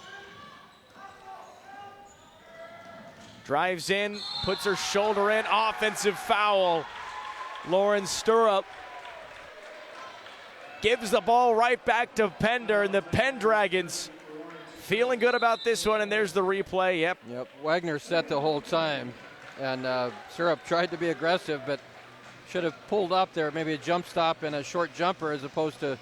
Drives in, puts her shoulder in, offensive foul. Lauren Stirrup gives the ball right back to Pender, and the Pendragons feeling good about this one, and there's the replay. Yep. Wagner set the whole time, and Stirrup tried to be aggressive, but should have pulled up there, maybe a jump stop and a short jumper as opposed to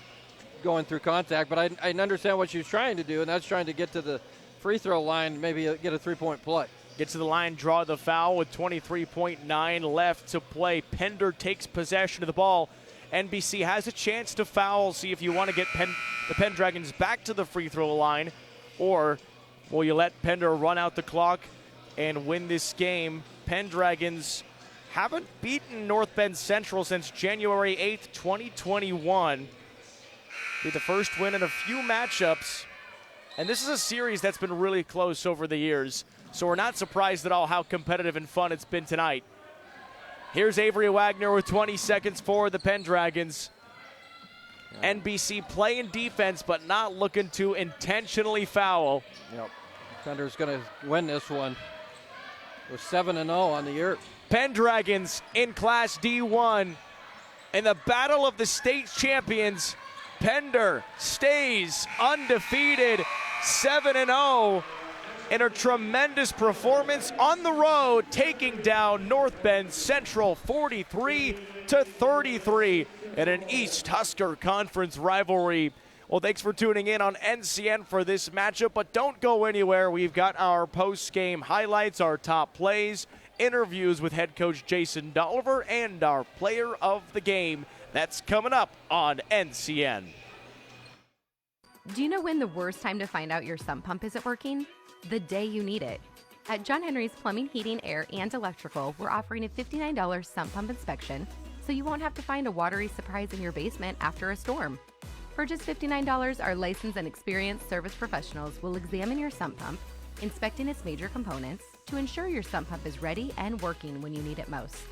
going through contact. But I understand what she was trying to do, and that's trying to get to the free throw line, maybe get a three-point play. Get to the line, draw the foul with 23.9 left to play. Pender takes possession of the ball. NBC has a chance to foul. See if you want to get the Pendragons back to the free throw line, or will you let Pender run out the clock and win this game? Pendragons haven't beaten North Bend Central since January 8th, 2021. Be the first win in a few matchups. And this is a series that's been really close over the years. So we're not surprised at all how competitive and fun it's been tonight. Here's Avery Wagner with 20 seconds for the Pendragons. NBC playing defense, but not looking to intentionally foul. Yep. Pender's going to win this one. We're 7-0 on the year. Pendragons in Class D1 in the battle of the state champions. Pender stays undefeated, 7-0. In a tremendous performance on the road, taking down North Bend Central 43-33 in an East Husker Conference rivalry. Well, thanks for tuning in on NCN for this matchup, but don't go anywhere. We've got our post-game highlights, our top plays, interviews with head coach Jason Dolliver, and our player of the game. That's coming up on NCN. Do you know when the worst time to find out your sump pump isn't working? The day you need it. At John Henry's Plumbing, Heating, Air, and Electrical, we're offering a $59 sump pump inspection, so you won't have to find a watery surprise in your basement after a storm. For just $59, our licensed and experienced service professionals will examine your sump pump, inspecting its major components to ensure your sump pump is ready and working when you need it most.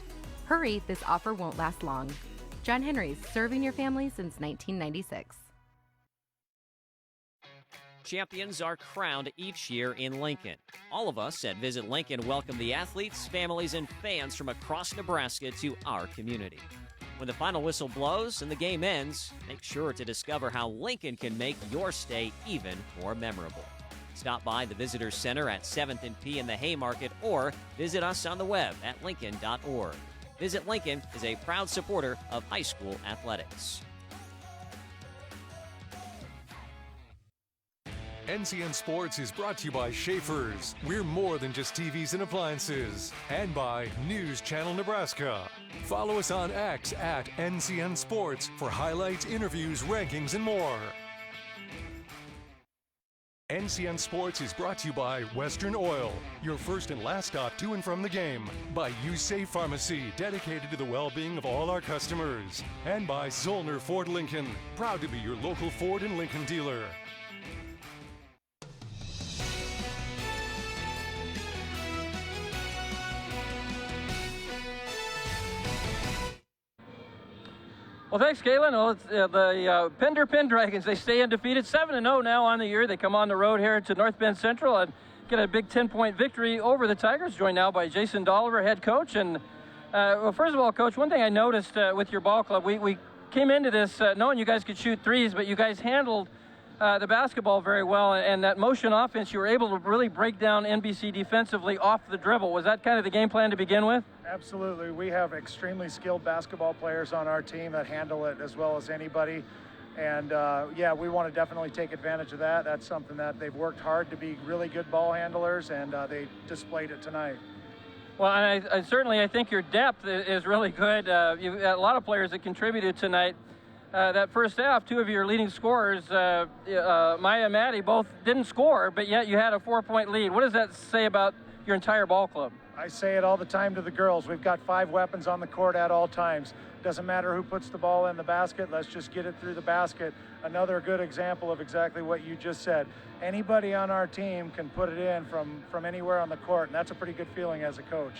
Hurry, this offer won't last long. John Henry's, serving your family since 1996. Champions are crowned each year in Lincoln. All of us at Visit Lincoln welcome the athletes, families, and fans from across Nebraska to our community. When the final whistle blows and the game ends, make sure to discover how Lincoln can make your stay even more memorable. Stop by the Visitor Center at 7th and P in the Haymarket or visit us on the web at lincoln.org. Visit Lincoln is a proud supporter of high school athletics. NCN Sports is brought to you by Schaefer's. We're more than just TVs and appliances. And by News Channel Nebraska. Follow us on X at NCN Sports for highlights, interviews, rankings, and more. NCN Sports is brought to you by Western Oil, your first and last stop to and from the game. By USafe Pharmacy, dedicated to the well-being of all our customers. And by Zollner Ford Lincoln, proud to be your local Ford and Lincoln dealer. Well, thanks, Galen. Well, it's, the Pender Pendragons, they stay undefeated, 7-0 now on the year. They come on the road here to North Bend Central and get a big 10-point victory over the Tigers, joined now by Jason Dolliver, head coach. And, well, first of all, Coach, one thing I noticed with your ball club, we came into this knowing you guys could shoot threes, but you guys handled the basketball very well, and that motion offense, you were able to really break down NBC defensively off the dribble. Was that kind of the game plan to begin with? Absolutely. We have extremely skilled basketball players on our team that handle it as well as anybody. And yeah, we want to definitely take advantage of that. That's something that they've worked hard to be really good ball handlers, and they displayed it tonight. Well, and I certainly think your depth is really good. You've got a lot of players that contributed tonight. That first half, two of your leading scorers, Maya and Maddie, both didn't score, but yet you had a 4-point lead. What does that say about your entire ball club? I say it all the time to the girls. We've got 5 weapons on the court at all times. Doesn't matter who puts the ball in the basket. Let's just get it through the basket. Another good example of exactly what you just said. Anybody on our team can put it in from anywhere on the court, and that's a pretty good feeling as a coach.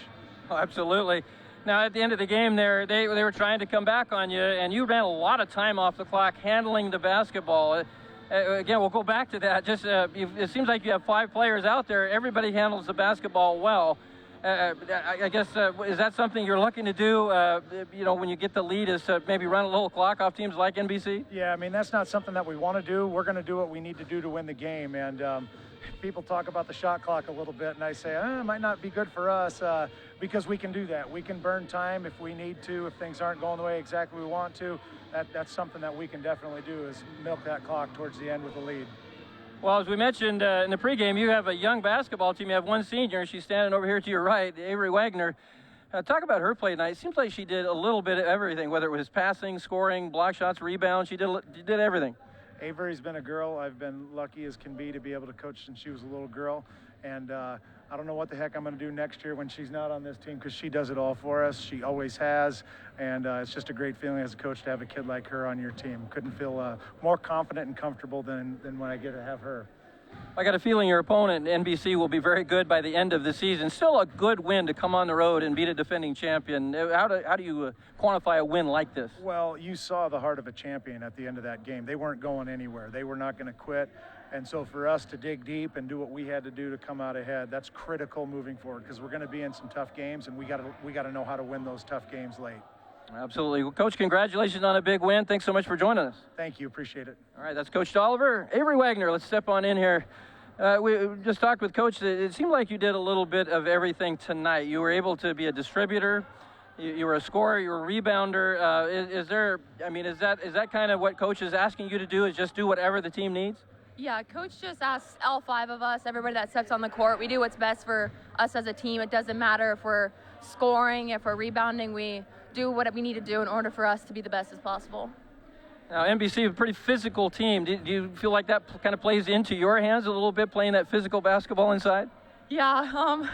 Oh, absolutely. Now, at the end of the game there, they were trying to come back on you, and you ran a lot of time off the clock handling the basketball. Again, we'll go back to that. Just it seems like you have 5 players out there. Everybody handles the basketball well. I guess, is that something you're looking to do, when you get the lead, is to maybe run a little clock off teams like NBC? Yeah, I mean, that's not something that we want to do. We're going to do what we need to do to win the game. And people talk about the shot clock a little bit, and I say, it might not be good for us because we can do that. We can burn time if we need to, if things aren't going the way exactly we want to. That's something that we can definitely do, is milk that clock towards the end with the lead. Well, as we mentioned in the pregame, you have a young basketball team. You have one senior. She's standing over here to your right, Avery Wagner. Talk about her play tonight. It seems like she did a little bit of everything, whether it was passing, scoring, block shots, rebounds. She did everything. Avery's been a girl I've been lucky as can be to be able to coach since she was a little girl. And I don't know what the heck I'm going to do next year when she's not on this team, because she does it all for us. She always has. And it's just a great feeling as a coach to have a kid like her on your team. Couldn't feel more confident and comfortable than when I get to have her. I got a feeling your opponent, NBC, will be very good by the end of the season. Still a good win to come on the road and beat a defending champion. How do you quantify a win like this? Well, you saw the heart of a champion at the end of that game. They weren't going anywhere. They were not going to quit. And so for us to dig deep and do what we had to do to come out ahead, that's critical moving forward, because we're going to be in some tough games, and we got to know how to win those tough games late. Absolutely. Well, Coach, congratulations on a big win. Thanks so much for joining us. Thank you. Appreciate it. All right, that's Coach Dolliver. Avery Wagner, let's step on in here. We just talked with Coach. It seemed like you did a little bit of everything tonight. You were able to be a distributor. You were a scorer. You were a rebounder. Is that kind of what Coach is asking you to do, is just do whatever the team needs? Yeah, Coach just asks all 5 of us, everybody that steps on the court, we do what's best for us as a team. It doesn't matter if we're scoring, if we're rebounding, we do what we need to do in order for us to be the best as possible. Now, NBC is a pretty physical team. Do you feel like that kind of plays into your hands a little bit, playing that physical basketball inside? Yeah,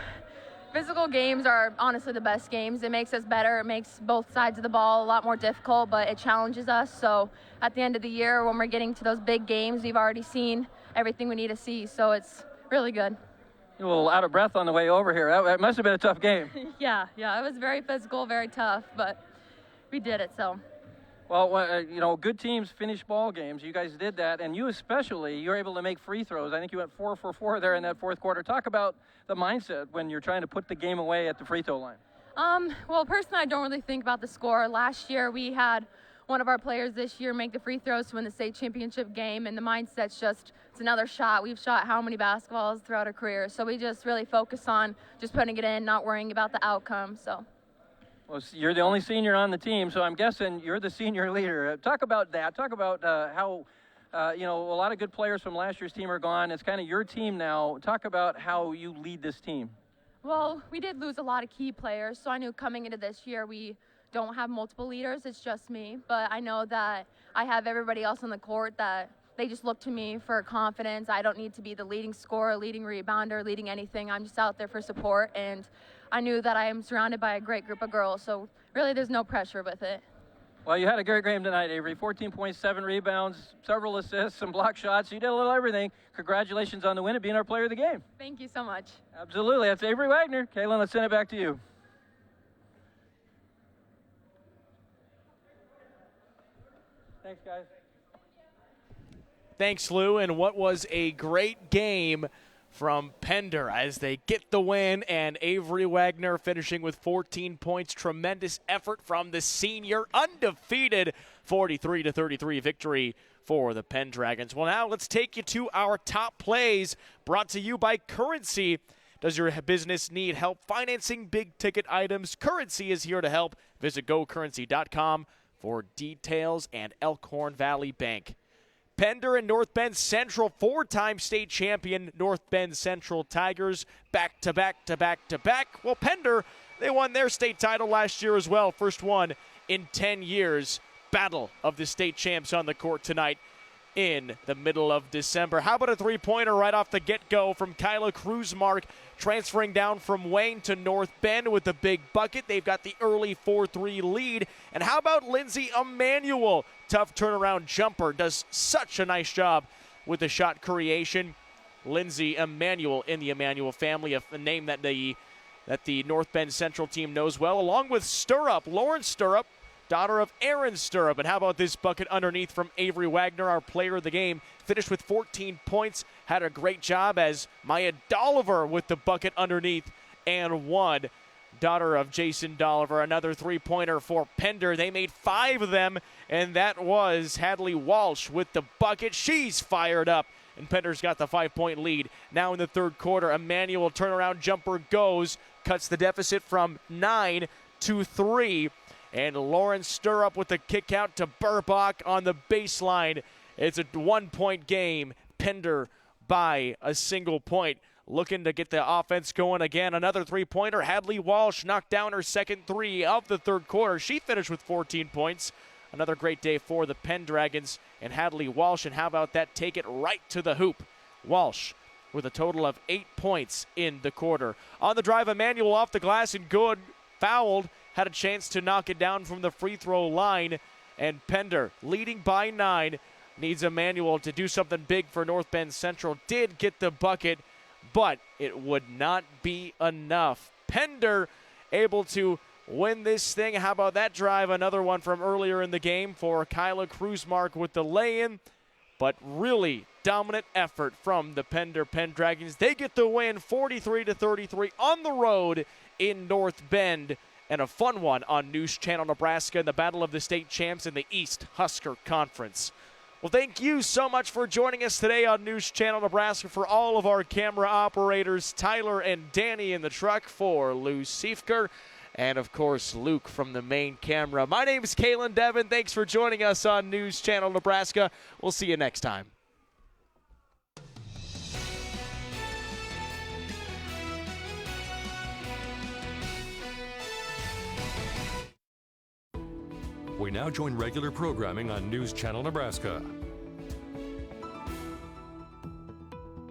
physical games are honestly the best games. It makes us better. It makes both sides of the ball a lot more difficult, but it challenges us. So at the end of the year, when we're getting to those big games, we've already seen everything we need to see. So it's really good. You're a little out of breath on the way over here. That must have been a tough game. Yeah, it was very physical, very tough, but we did it, so. Well, good teams finish ball games. You guys did that, and you especially, you're able to make free throws. I think you went 4 for 4 there in that fourth quarter. Talk about the mindset when you're trying to put the game away at the free throw line. Well, personally, I don't really think about the score. Last year, we had one of our players this year make the free throws to win the state championship game, and the mindset's just it's another shot. We've shot how many basketballs throughout our career, so we just really focus on just putting it in, not worrying about the outcome. So. Well, you're the only senior on the team, so I'm guessing you're the senior leader. Talk about that. Talk about how, a lot of good players from last year's team are gone. It's kind of your team now. Talk about how you lead this team. Well, we did lose a lot of key players, so I knew coming into this year we don't have multiple leaders. It's just me. But I know that I have everybody else on the court that they just look to me for confidence. I don't need to be the leading scorer, leading rebounder, leading anything. I'm just out there for support, and I knew that I am surrounded by a great group of girls, so really there's no pressure with it. Well, you had a great game tonight, Avery. 14.7 rebounds, several assists, some block shots. You did a little everything. Congratulations on the win and being our player of the game. Thank you so much. Absolutely. That's Avery Wagner. Kaylin, let's send it back to you. Thanks, guys. Thanks, Lou. And what was a great game from Pender as they get the win, and Avery Wagner finishing with 14 points. Tremendous effort from the senior. Undefeated 43-33 victory for the Pendragons. Well, now let's take you to our top plays brought to you by Currency. Does your business need help financing big-ticket items? Currency is here to help. Visit gocurrency.com for details. And Elkhorn Valley Bank. Pender and North Bend Central, 4-time state champion North Bend Central Tigers, back-to-back-to-back-to-back. Well, Pender, they won their state title last year as well, first one in 10 years. Battle of the state champs on the court tonight in the middle of December. How about a three-pointer right off the get-go from Kyla Kruzmark, transferring down from Wayne to North Bend with the big bucket. They've got the early 4-3 lead. And how about Lindsay Emanuel? Tough turnaround jumper, does such a nice job with the shot creation. Lindsay Emanuel in the Emanuel family, a name that the North Bend Central team knows well, along with Stirrup, Lauren Stirrup, daughter of Aaron Stirrup. And how about this bucket underneath from Avery Wagner, our player of the game, finished with 14 points, had a great job as Maya Dolliver with the bucket underneath and one. Daughter of Jason Dolliver, another three-pointer for Pender. They made 5 of them, and that was Hadley Walsh with the bucket. She's fired up, and Pender's got the 5-point lead. Now in the third quarter, Emanuel turnaround jumper goes, cuts the deficit from 9 to 3. And Lauren Stirrup with the kick out to Burbach on the baseline. It's a 1-point game. Pender by a single point. Looking to get the offense going again. Another three-pointer. Hadley Walsh knocked down her second 3 of the third quarter. She finished with 14 points. Another great day for the Pendragons and Hadley Walsh. And how about that? Take it right to the hoop. Walsh with a total of 8 points in the quarter. On the drive, Emanuel off the glass and good. Fouled. Had a chance to knock it down from the free throw line. And Pender, leading by 9, needs Emanuel to do something big for North Bend Central. Did get the bucket, but it would not be enough. Pender able to win this thing. How about that drive? Another one from earlier in the game for Kyla Kruzmark with the lay-in. But really dominant effort from the Pender Pendragons. They get the win 43-33 on the road in North Bend. And a fun one on News Channel Nebraska in the Battle of the State Champs in the East Husker Conference. Well, thank you so much for joining us today on News Channel Nebraska. For all of our camera operators, Tyler and Danny in the truck, for Lou Siefker, and of course Luke from the main camera. My name is Kalen Devin. Thanks for joining us on News Channel Nebraska. We'll see you next time. We now join regular programming on News Channel Nebraska.